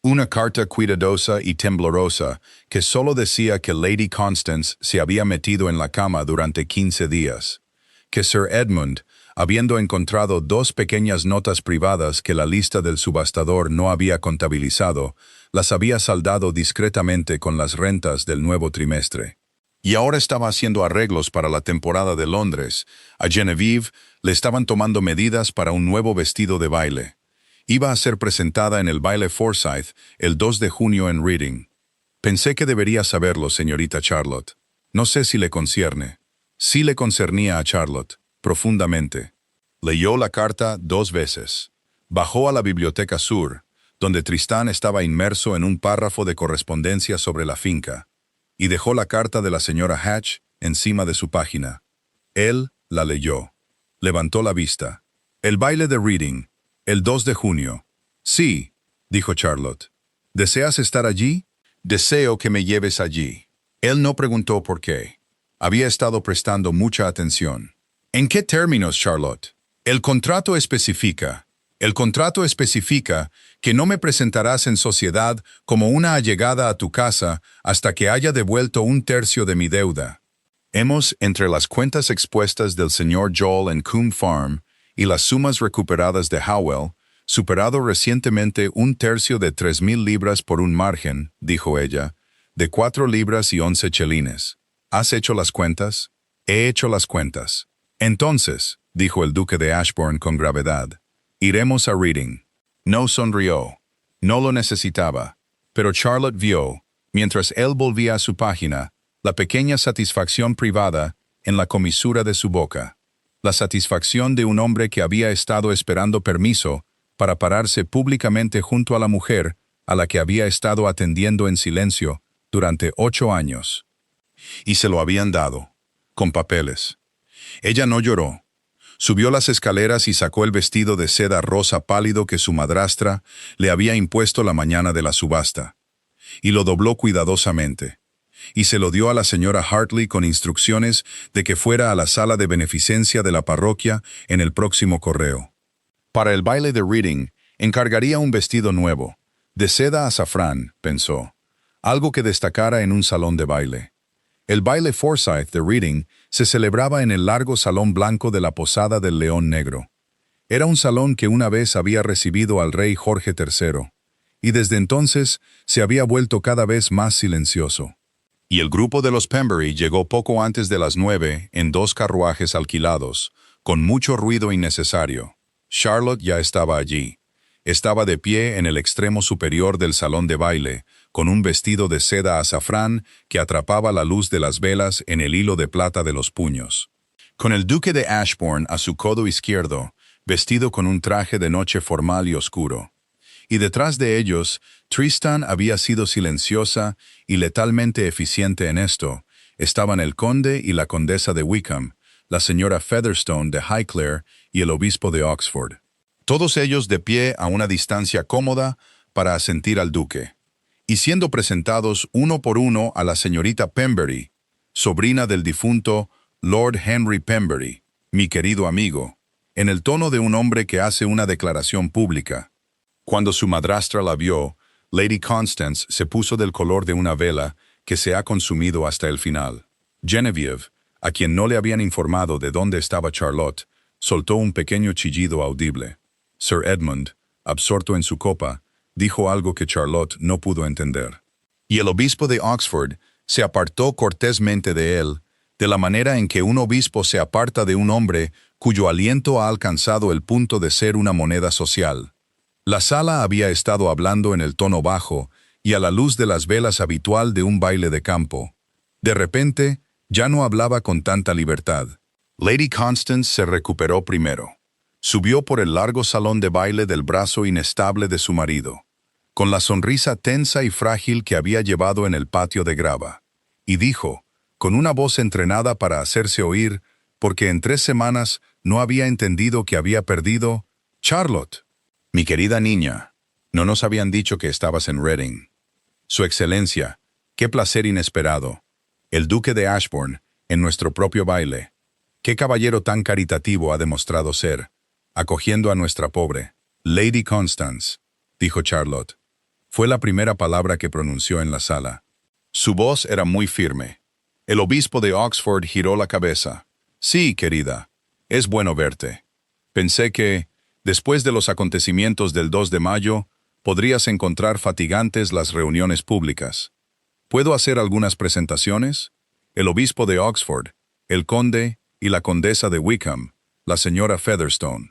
Una carta cuidadosa y temblorosa que solo decía que Lady Constance se había metido en la cama durante 15 días, que Sir Edmund, habiendo encontrado 2 pequeñas notas privadas que la lista del subastador no había contabilizado, las había saldado discretamente con las rentas del nuevo trimestre. Y ahora estaba haciendo arreglos para la temporada de Londres. A Genevieve le estaban tomando medidas para un nuevo vestido de baile. Iba a ser presentada en el baile Forsyth el 2 de junio en Reading. Pensé que debería saberlo, señorita Charlotte. No sé si le concierne. Sí le concernía a Charlotte, profundamente. Leyó la carta 2 veces. Bajó a la biblioteca sur, donde Tristán estaba inmerso en un párrafo de correspondencia sobre la finca, y dejó la carta de la señora Hatch encima de su página. Él la leyó. Levantó la vista. El baile de Reading, el 2 de junio. Sí, dijo Charlotte. ¿Deseas estar allí? Deseo que me lleves allí. Él no preguntó por qué. Había estado prestando mucha atención. ¿En qué términos, Charlotte? El contrato especifica que no me presentarás en sociedad como una allegada a tu casa hasta que haya devuelto 1/3 de mi deuda. Hemos, entre las cuentas expuestas del señor Joel en Coombe Farm y las sumas recuperadas de Howell, superado recientemente 1/3 de 3,000 libras por un margen, dijo ella, de 4 libras y 11 chelines. ¿Has hecho las cuentas? He hecho las cuentas. Entonces, dijo el duque de Ashbourne con gravedad, iremos a Reading. No sonrió. No lo necesitaba. Pero Charlotte vio, mientras él volvía a su página, la pequeña satisfacción privada en la comisura de su boca. La satisfacción de un hombre que había estado esperando permiso para pararse públicamente junto a la mujer a la que había estado atendiendo en silencio durante 8 años. Y se lo habían dado, con papeles. Ella no lloró. Subió las escaleras y sacó el vestido de seda rosa pálido que su madrastra le había impuesto la mañana de la subasta, y lo dobló cuidadosamente, y se lo dio a la señora Hartley con instrucciones de que fuera a la sala de beneficencia de la parroquia en el próximo correo. Para el baile de Reading, encargaría un vestido nuevo, de seda azafrán, pensó, algo que destacara en un salón de baile. El baile Forsyth de Reading se celebraba en el largo salón blanco de la Posada del León Negro. Era un salón que una vez había recibido al rey Jorge III, y desde entonces se había vuelto cada vez más silencioso. Y el grupo de los Pembury llegó poco antes de las 9 en 2 carruajes alquilados, con mucho ruido innecesario. Charlotte ya estaba allí. Estaba de pie en el extremo superior del salón de baile, con un vestido de seda azafrán que atrapaba la luz de las velas en el hilo de plata de los puños. Con el duque de Ashbourne a su codo izquierdo, vestido con un traje de noche formal y oscuro. Y detrás de ellos, Tristan había sido silenciosa y letalmente eficiente en esto. Estaban el conde y la condesa de Wickham, la señora Featherstone de Highclere y el obispo de Oxford. Todos ellos de pie a una distancia cómoda para asentir al duque, y siendo presentados uno por uno a la señorita Pemberley, sobrina del difunto Lord Henry Pemberley, mi querido amigo, en el tono de un hombre que hace una declaración pública. Cuando su madrastra la vio, Lady Constance se puso del color de una vela que se ha consumido hasta el final. Genevieve, a quien no le habían informado de dónde estaba Charlotte, soltó un pequeño chillido audible. Sir Edmund, absorto en su copa, dijo algo que Charlotte no pudo entender. Y el obispo de Oxford se apartó cortésmente de él, de la manera en que un obispo se aparta de un hombre cuyo aliento ha alcanzado el punto de ser una moneda social. La sala había estado hablando en el tono bajo y a la luz de las velas habitual de un baile de campo. De repente, ya no hablaba con tanta libertad. Lady Constance se recuperó primero. Subió por el largo salón de baile del brazo inestable de su marido, con la sonrisa tensa y frágil que había llevado en el patio de grava, y dijo, con una voz entrenada para hacerse oír, porque en 3 semanas no había entendido que había perdido, «Charlotte, mi querida niña, no nos habían dicho que estabas en Reading. Su excelencia, qué placer inesperado. El duque de Ashbourne, en nuestro propio baile. Qué caballero tan caritativo ha demostrado ser, acogiendo a nuestra pobre Lady Constance», dijo Charlotte. Fue la primera palabra que pronunció en la sala. Su voz era muy firme. El obispo de Oxford giró la cabeza. «Sí, querida, es bueno verte. Pensé que, después de los acontecimientos del 2 de mayo, podrías encontrar fatigantes las reuniones públicas. ¿Puedo hacer algunas presentaciones? El obispo de Oxford, el conde y la condesa de Wickham, la señora Featherstone.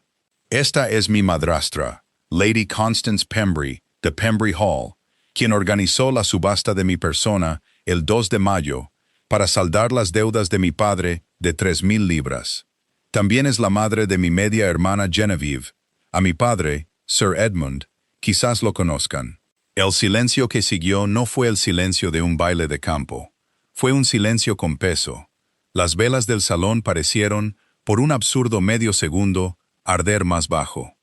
Esta es mi madrastra, Lady Constance Pemberley, de Pembrey Hall, quien organizó la subasta de mi persona el 2 de mayo para saldar las deudas de mi padre de 3,000 libras. También es la madre de mi media hermana Genevieve. A mi padre, Sir Edmund, quizás lo conozcan. El silencio que siguió no fue el silencio de un baile de campo. Fue un silencio con peso. Las velas del salón parecieron, por un absurdo medio segundo, arder más bajo.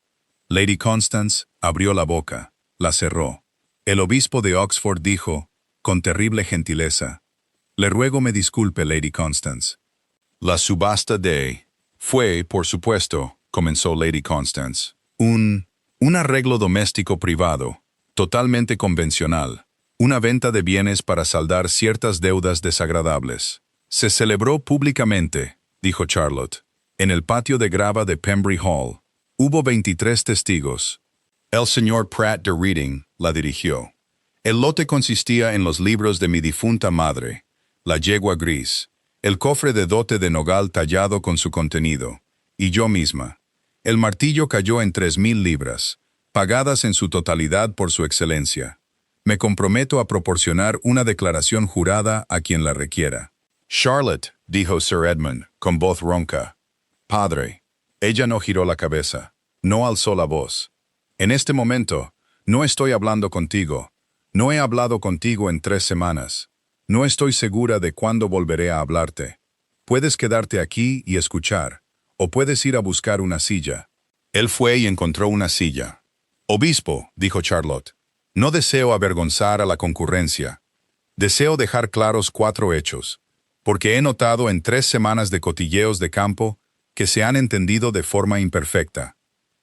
Lady Constance abrió la boca, la cerró. El obispo de Oxford dijo, con terrible gentileza, «Le ruego me disculpe, Lady Constance». La subasta fue, por supuesto, comenzó Lady Constance, un arreglo doméstico privado, totalmente convencional, una venta de bienes para saldar ciertas deudas desagradables. Se celebró públicamente, dijo Charlotte, en el patio de grava de Pembrey Hall. Hubo 23 testigos. El señor Pratt de Reading la dirigió. El lote consistía en los libros de mi difunta madre, la yegua gris, el cofre de dote de nogal tallado con su contenido, y yo misma. El martillo cayó en 3,000 libras, pagadas en su totalidad por su excelencia. Me comprometo a proporcionar una declaración jurada a quien la requiera. Charlotte, dijo Sir Edmund, con voz ronca. Padre. Ella no giró la cabeza, no alzó la voz. En este momento, no estoy hablando contigo. No he hablado contigo en 3 semanas. No estoy segura de cuándo volveré a hablarte. Puedes quedarte aquí y escuchar, o puedes ir a buscar una silla. Él fue y encontró una silla. Obispo, dijo Charlotte, no deseo avergonzar a la concurrencia. Deseo dejar claros 4 hechos, porque he notado en 3 semanas de cotilleos de campo que se han entendido de forma imperfecta.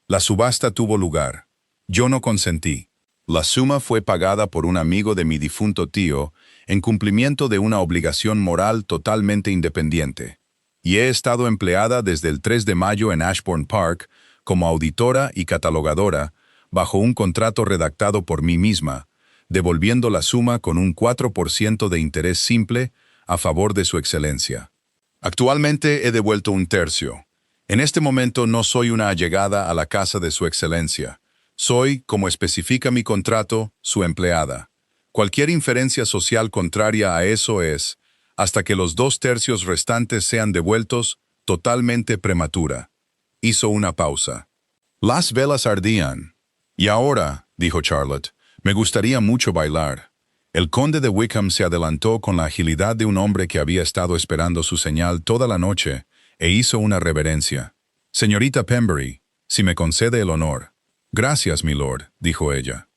La subasta tuvo lugar. Yo no consentí. La suma fue pagada por un amigo de mi difunto tío en cumplimiento de una obligación moral totalmente independiente, y he estado empleada desde el 3 de mayo en Ashbourne Park como auditora y catalogadora bajo un contrato redactado por mí misma, devolviendo la suma con un 4% de interés simple a favor de su excelencia. Actualmente he devuelto 1/3. En este momento no soy una allegada a la casa de su excelencia. Soy, como especifica mi contrato, su empleada. Cualquier inferencia social contraria a eso es, hasta que los 2/3 restantes sean devueltos, totalmente prematura. Hizo una pausa. Las velas ardían. Y ahora, dijo Charlotte, me gustaría mucho bailar. El conde de Wickham se adelantó con la agilidad de un hombre que había estado esperando su señal toda la noche e hizo una reverencia. Señorita Pembury, si me concede el honor. Gracias, milord, dijo ella.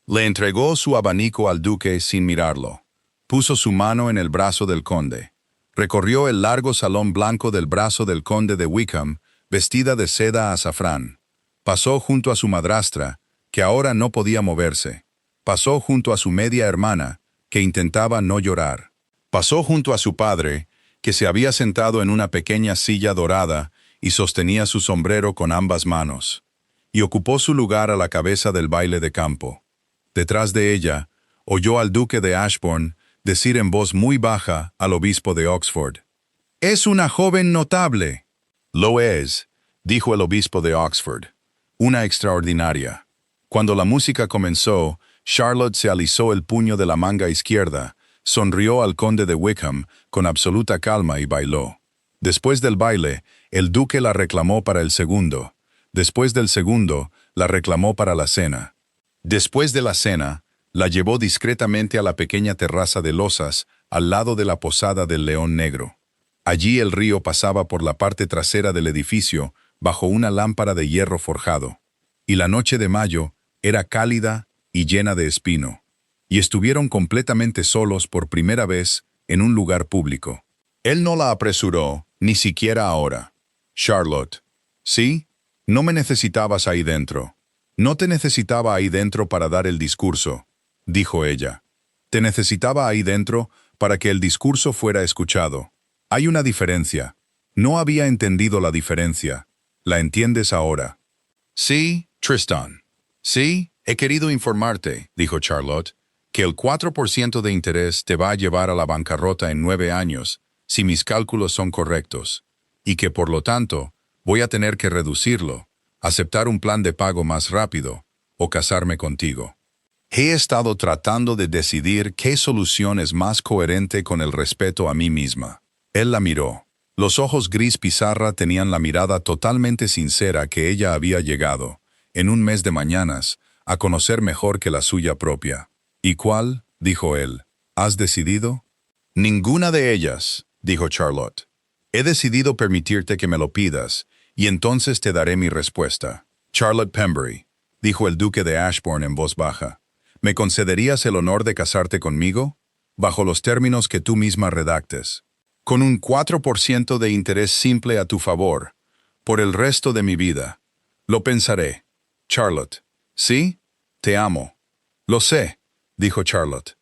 Le entregó su abanico al duque sin mirarlo. Puso su mano en el brazo del conde. Recorrió el largo salón blanco del brazo del conde de Wickham, vestida de seda azafrán. Pasó junto a su madrastra, que ahora no podía moverse. Pasó junto a su media hermana, que intentaba no llorar. Pasó junto a su padre, que se había sentado en una pequeña silla dorada y sostenía su sombrero con ambas manos. Y ocupó su lugar a la cabeza del baile de campo. Detrás de ella, oyó al duque de Ashbourne decir en voz muy baja al obispo de Oxford: «Es una joven notable». «Lo es», dijo el obispo de Oxford. «Una extraordinaria». Cuando la música comenzó, Charlotte se alisó el puño de la manga izquierda, sonrió al conde de Wickham con absoluta calma y bailó. Después del baile, el duque la reclamó para el segundo. Después del segundo, la reclamó para la cena. Después de la cena, la llevó discretamente a la pequeña terraza de losas al lado de la posada del León Negro. Allí el río pasaba por la parte trasera del edificio bajo una lámpara de hierro forjado. Y la noche de mayo era cálida y llena de espino. Y estuvieron completamente solos por primera vez en un lugar público. Él no la apresuró, ni siquiera ahora. «Charlotte, ¿sí? No me necesitabas ahí dentro. No te necesitaba ahí dentro para dar el discurso», dijo ella. «Te necesitaba ahí dentro para que el discurso fuera escuchado. Hay una diferencia. No había entendido la diferencia. ¿La entiendes ahora?» «Sí, Tristan. Sí, he querido informarte», dijo Charlotte, «que el 4% de interés te va a llevar a la bancarrota en 9 años, si mis cálculos son correctos, y que por lo tanto voy a tener que reducirlo, aceptar un plan de pago más rápido, o casarme contigo. He estado tratando de decidir qué solución es más coherente con el respeto a mí misma». Él la miró. Los ojos gris pizarra tenían la mirada totalmente sincera que ella había llegado, en un mes de mañanas, a conocer mejor que la suya propia. «¿Y cuál?», dijo él. «¿Has decidido?» «Ninguna de ellas», dijo Charlotte. «He decidido permitirte que me lo pidas, y entonces te daré mi respuesta». «Charlotte Pembury», dijo el duque de Ashbourne en voz baja, «¿me concederías el honor de casarte conmigo? Bajo los términos que tú misma redactes. Con un 4% de interés simple a tu favor, por el resto de mi vida. Lo pensaré. Charlotte. ¿Sí? Te amo». «Lo sé», dijo Charlotte.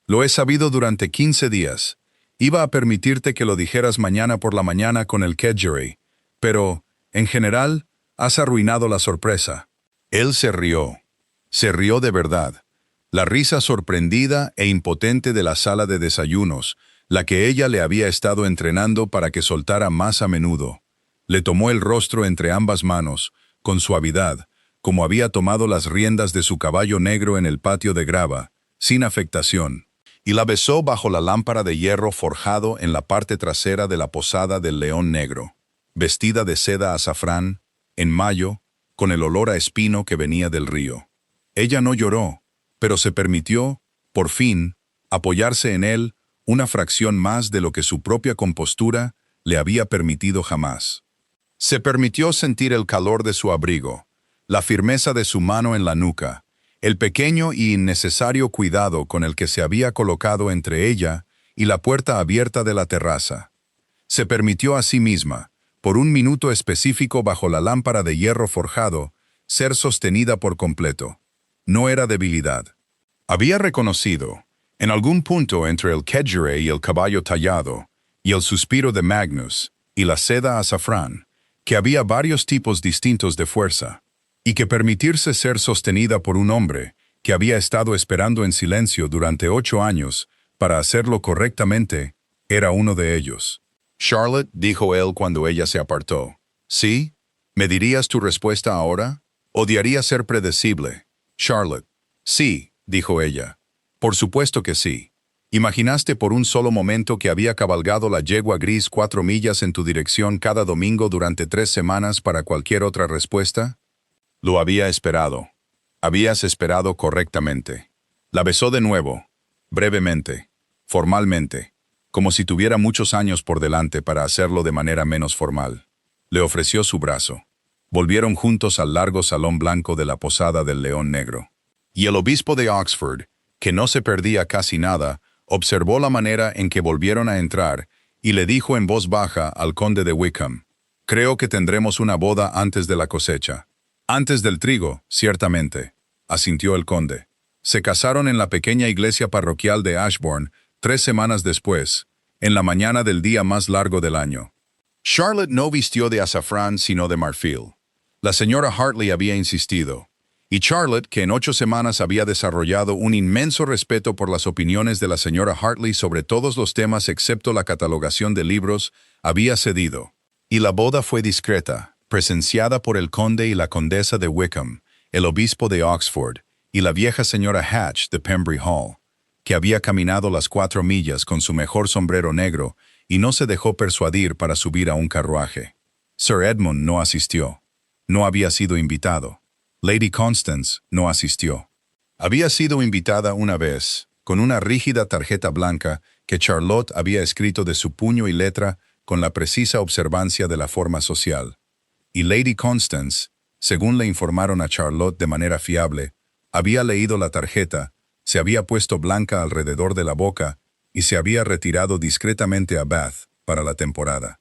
«Lo he sabido durante 15 días. Iba a permitirte que lo dijeras mañana por la mañana con el Kedgeree, pero, en general, has arruinado la sorpresa». Él se rió. Se rió de verdad. La risa sorprendida e impotente de la sala de desayunos, la que ella le había estado entrenando para que soltara más a menudo. Le tomó el rostro entre ambas manos, con suavidad, como había tomado las riendas de su caballo negro en el patio de grava, sin afectación, y la besó bajo la lámpara de hierro forjado en la parte trasera de la posada del León Negro, vestida de seda azafrán, en mayo, con el olor a espino que venía del río. Ella no lloró, pero se permitió, por fin, apoyarse en él una fracción más de lo que su propia compostura le había permitido jamás. Se permitió sentir el calor de su abrigo, la firmeza de su mano en la nuca, el pequeño y innecesario cuidado con el que se había colocado entre ella y la puerta abierta de la terraza. Se permitió a sí misma, por un minuto específico bajo la lámpara de hierro forjado, ser sostenida por completo. No era debilidad. Había reconocido, en algún punto entre el Kedgeree y el caballo tallado, y el suspiro de Magnus, y la seda azafrán, que había varios tipos distintos de fuerza, y que permitirse ser sostenida por un hombre que había estado esperando en silencio durante 8 años para hacerlo correctamente, era uno de ellos. «Charlotte», dijo él cuando ella se apartó. «¿Sí? ¿Me dirías tu respuesta ahora? Odiaría ser predecible». «Charlotte». «Sí», dijo ella. «Por supuesto que sí. ¿Imaginaste por un solo momento que había cabalgado la yegua gris 4 millas en tu dirección cada domingo durante 3 semanas para cualquier otra respuesta?» Lo había esperado. Habías esperado correctamente. La besó de nuevo, brevemente, formalmente, como si tuviera muchos años por delante para hacerlo de manera menos formal. Le ofreció su brazo. Volvieron juntos al largo salón blanco de la posada del León Negro. Y el obispo de Oxford, que no se perdía casi nada, observó la manera en que volvieron a entrar y le dijo en voz baja al conde de Wickham: «Creo que tendremos una boda antes de la cosecha». «Antes del trigo, ciertamente», asintió el conde. Se casaron en la pequeña iglesia parroquial de Ashbourne 3 semanas después, en la mañana del día más largo del año. Charlotte no vistió de azafrán sino de marfil. La señora Hartley había insistido, y Charlotte, que en 8 semanas había desarrollado un inmenso respeto por las opiniones de la señora Hartley sobre todos los temas excepto la catalogación de libros, había cedido. Y la boda fue discreta, presenciada por el conde y la condesa de Wickham, el obispo de Oxford, y la vieja señora Hatch de Pembry Hall, que había caminado las 4 millas con su mejor sombrero negro y no se dejó persuadir para subir a un carruaje. Sir Edmund no asistió. No había sido invitado. Lady Constance no asistió. Había sido invitada una vez, con una rígida tarjeta blanca que Charlotte había escrito de su puño y letra con la precisa observancia de la forma social. Y Lady Constance, según le informaron a Charlotte de manera fiable, había leído la tarjeta, se había puesto blanca alrededor de la boca y se había retirado discretamente a Bath para la temporada.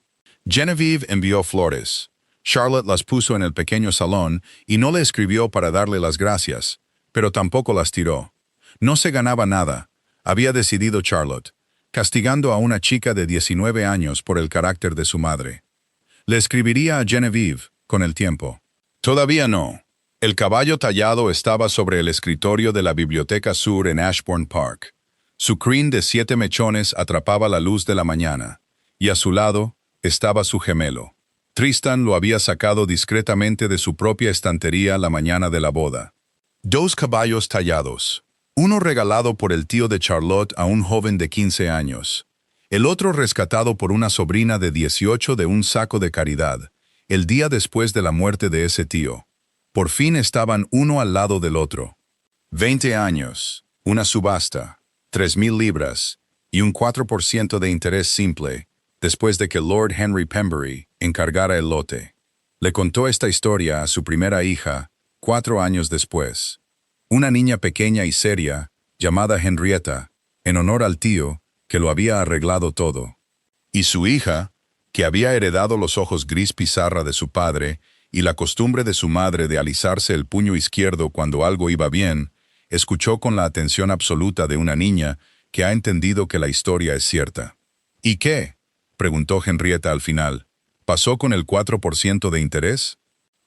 Genevieve envió flores. Charlotte las puso en el pequeño salón y no le escribió para darle las gracias, pero tampoco las tiró. No se ganaba nada, había decidido Charlotte, castigando a una chica de 19 años por el carácter de su madre. Le escribiría a Genevieve con el tiempo. Todavía no. El caballo tallado estaba sobre el escritorio de la Biblioteca Sur en Ashbourne Park. Su crin de 7 mechones atrapaba la luz de la mañana, y a su lado estaba su gemelo. Tristan lo había sacado discretamente de su propia estantería la mañana de la boda. 2 caballos tallados, uno regalado por el tío de Charlotte a un joven de 15 años, el otro rescatado por una sobrina de 18 de un saco de caridad, el día después de la muerte de ese tío. Por fin estaban uno al lado del otro. 20 años, una subasta, 3,000 libras y un 4% de interés simple, después de que Lord Henry Pembury encargara el lote. Le contó esta historia a su primera hija 4 años después. Una niña pequeña y seria, llamada Henrietta, en honor al tío, que lo había arreglado todo. Y su hija, que había heredado los ojos gris pizarra de su padre y la costumbre de su madre de alisarse el puño izquierdo cuando algo iba bien, escuchó con la atención absoluta de una niña que ha entendido que la historia es cierta. ¿Y qué?, preguntó Henrietta al final. ¿Pasó con el 4% de interés?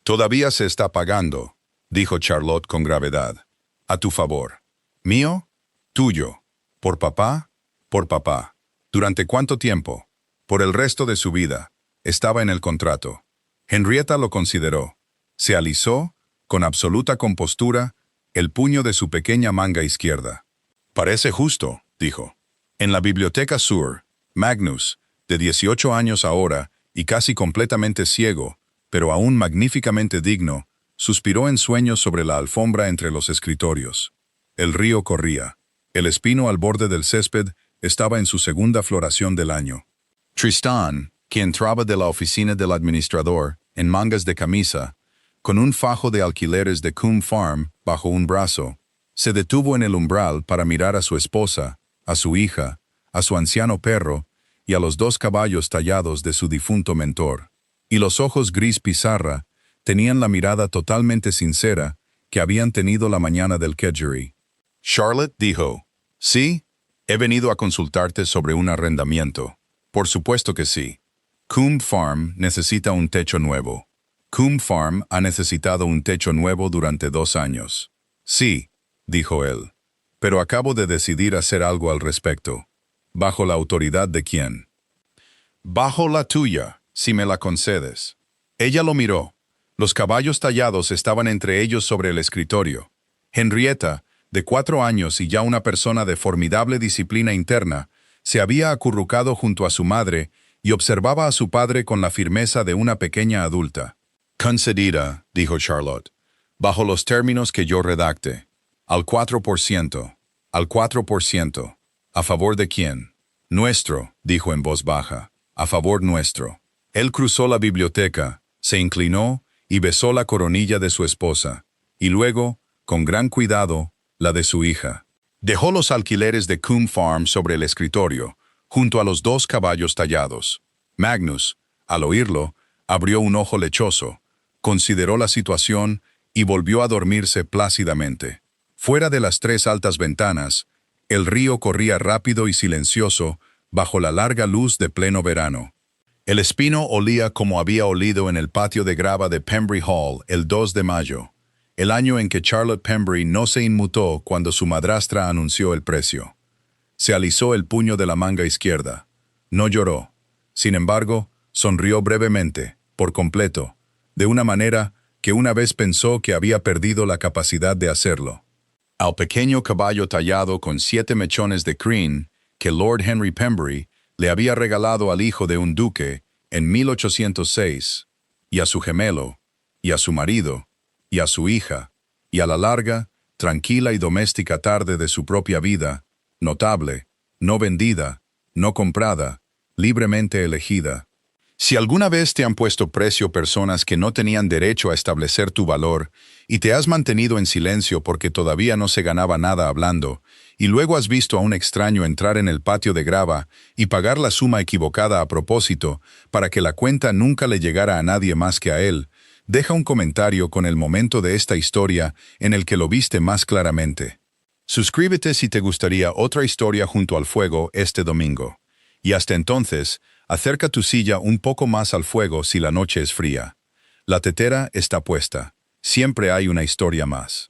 Todavía se está pagando, dijo Charlotte con gravedad. A tu favor. ¿Mío? Tuyo. ¿Por papá? Por papá. ¿Durante cuánto tiempo? Por el resto de su vida. Estaba en el contrato. Henrietta lo consideró. Se alisó, con absoluta compostura, el puño de su pequeña manga izquierda. Parece justo, dijo. En la Biblioteca Sur, Magnus, de 18 años ahora y casi completamente ciego, pero aún magníficamente digno, suspiró en sueños sobre la alfombra entre los escritorios. El río corría. El espino al borde del césped estaba en su segunda floración del año. Tristan, que entraba de la oficina del administrador, en mangas de camisa, con un fajo de alquileres de Coombe Farm bajo un brazo, se detuvo en el umbral para mirar a su esposa, a su hija, a su anciano perro y a los 2 caballos tallados de su difunto mentor. Y los ojos gris pizarra tenían la mirada totalmente sincera que habían tenido la mañana del Kedgeree. Charlotte dijo, «Sí, he venido a consultarte sobre un arrendamiento». «Por supuesto que sí. Coombe Farm necesita un techo nuevo». «Coombe Farm ha necesitado un techo nuevo durante 2 años». «Sí», dijo él, «pero acabo de decidir hacer algo al respecto». «¿Bajo la autoridad de quién?» «Bajo la tuya, si me la concedes». Ella lo miró. Los caballos tallados estaban entre ellos sobre el escritorio. Henrietta, de 4 años y ya una persona de formidable disciplina interna, se había acurrucado junto a su madre y observaba a su padre con la firmeza de una pequeña adulta. «Concedida», dijo Charlotte. bajo los términos que yo redacte. Al 4%. Al 4%. ¿A favor de quién? Nuestro, dijo en voz baja. A favor nuestro. Él cruzó la biblioteca, se inclinó y besó la coronilla de su esposa, y luego, con gran cuidado, la de su hija. Dejó los alquileres de Coombe Farm sobre el escritorio, junto a los 2 caballos tallados. Magnus, al oírlo, abrió un ojo lechoso, consideró la situación y volvió a dormirse plácidamente. Fuera de las 3 altas ventanas, el río corría rápido y silencioso bajo la larga luz de pleno verano. El espino olía como había olido en el patio de grava de Pembry Hall el 2 de mayo, el año en que Charlotte Pembry no se inmutó cuando su madrastra anunció el precio. Se alisó el puño de la manga izquierda. No lloró. Sin embargo, sonrió brevemente, por completo, de una manera que una vez pensó que había perdido la capacidad de hacerlo. Al pequeño caballo tallado con 7 mechones de crin que Lord Henry Pembry le había regalado al hijo de un duque en 1806, y a su gemelo, y a su marido, y a su hija, y a la larga, tranquila y doméstica tarde de su propia vida, notable, no vendida, no comprada, libremente elegida. Si alguna vez te han puesto precio personas que no tenían derecho a establecer tu valor y te has mantenido en silencio porque todavía no se ganaba nada hablando, y luego has visto a un extraño entrar en el patio de grava y pagar la suma equivocada a propósito para que la cuenta nunca le llegara a nadie más que a él, deja un comentario con el momento de esta historia en el que lo viste más claramente. Suscríbete si te gustaría otra historia junto al fuego este domingo. Y hasta entonces, acerca tu silla un poco más al fuego si la noche es fría. La tetera está puesta. Siempre hay una historia más.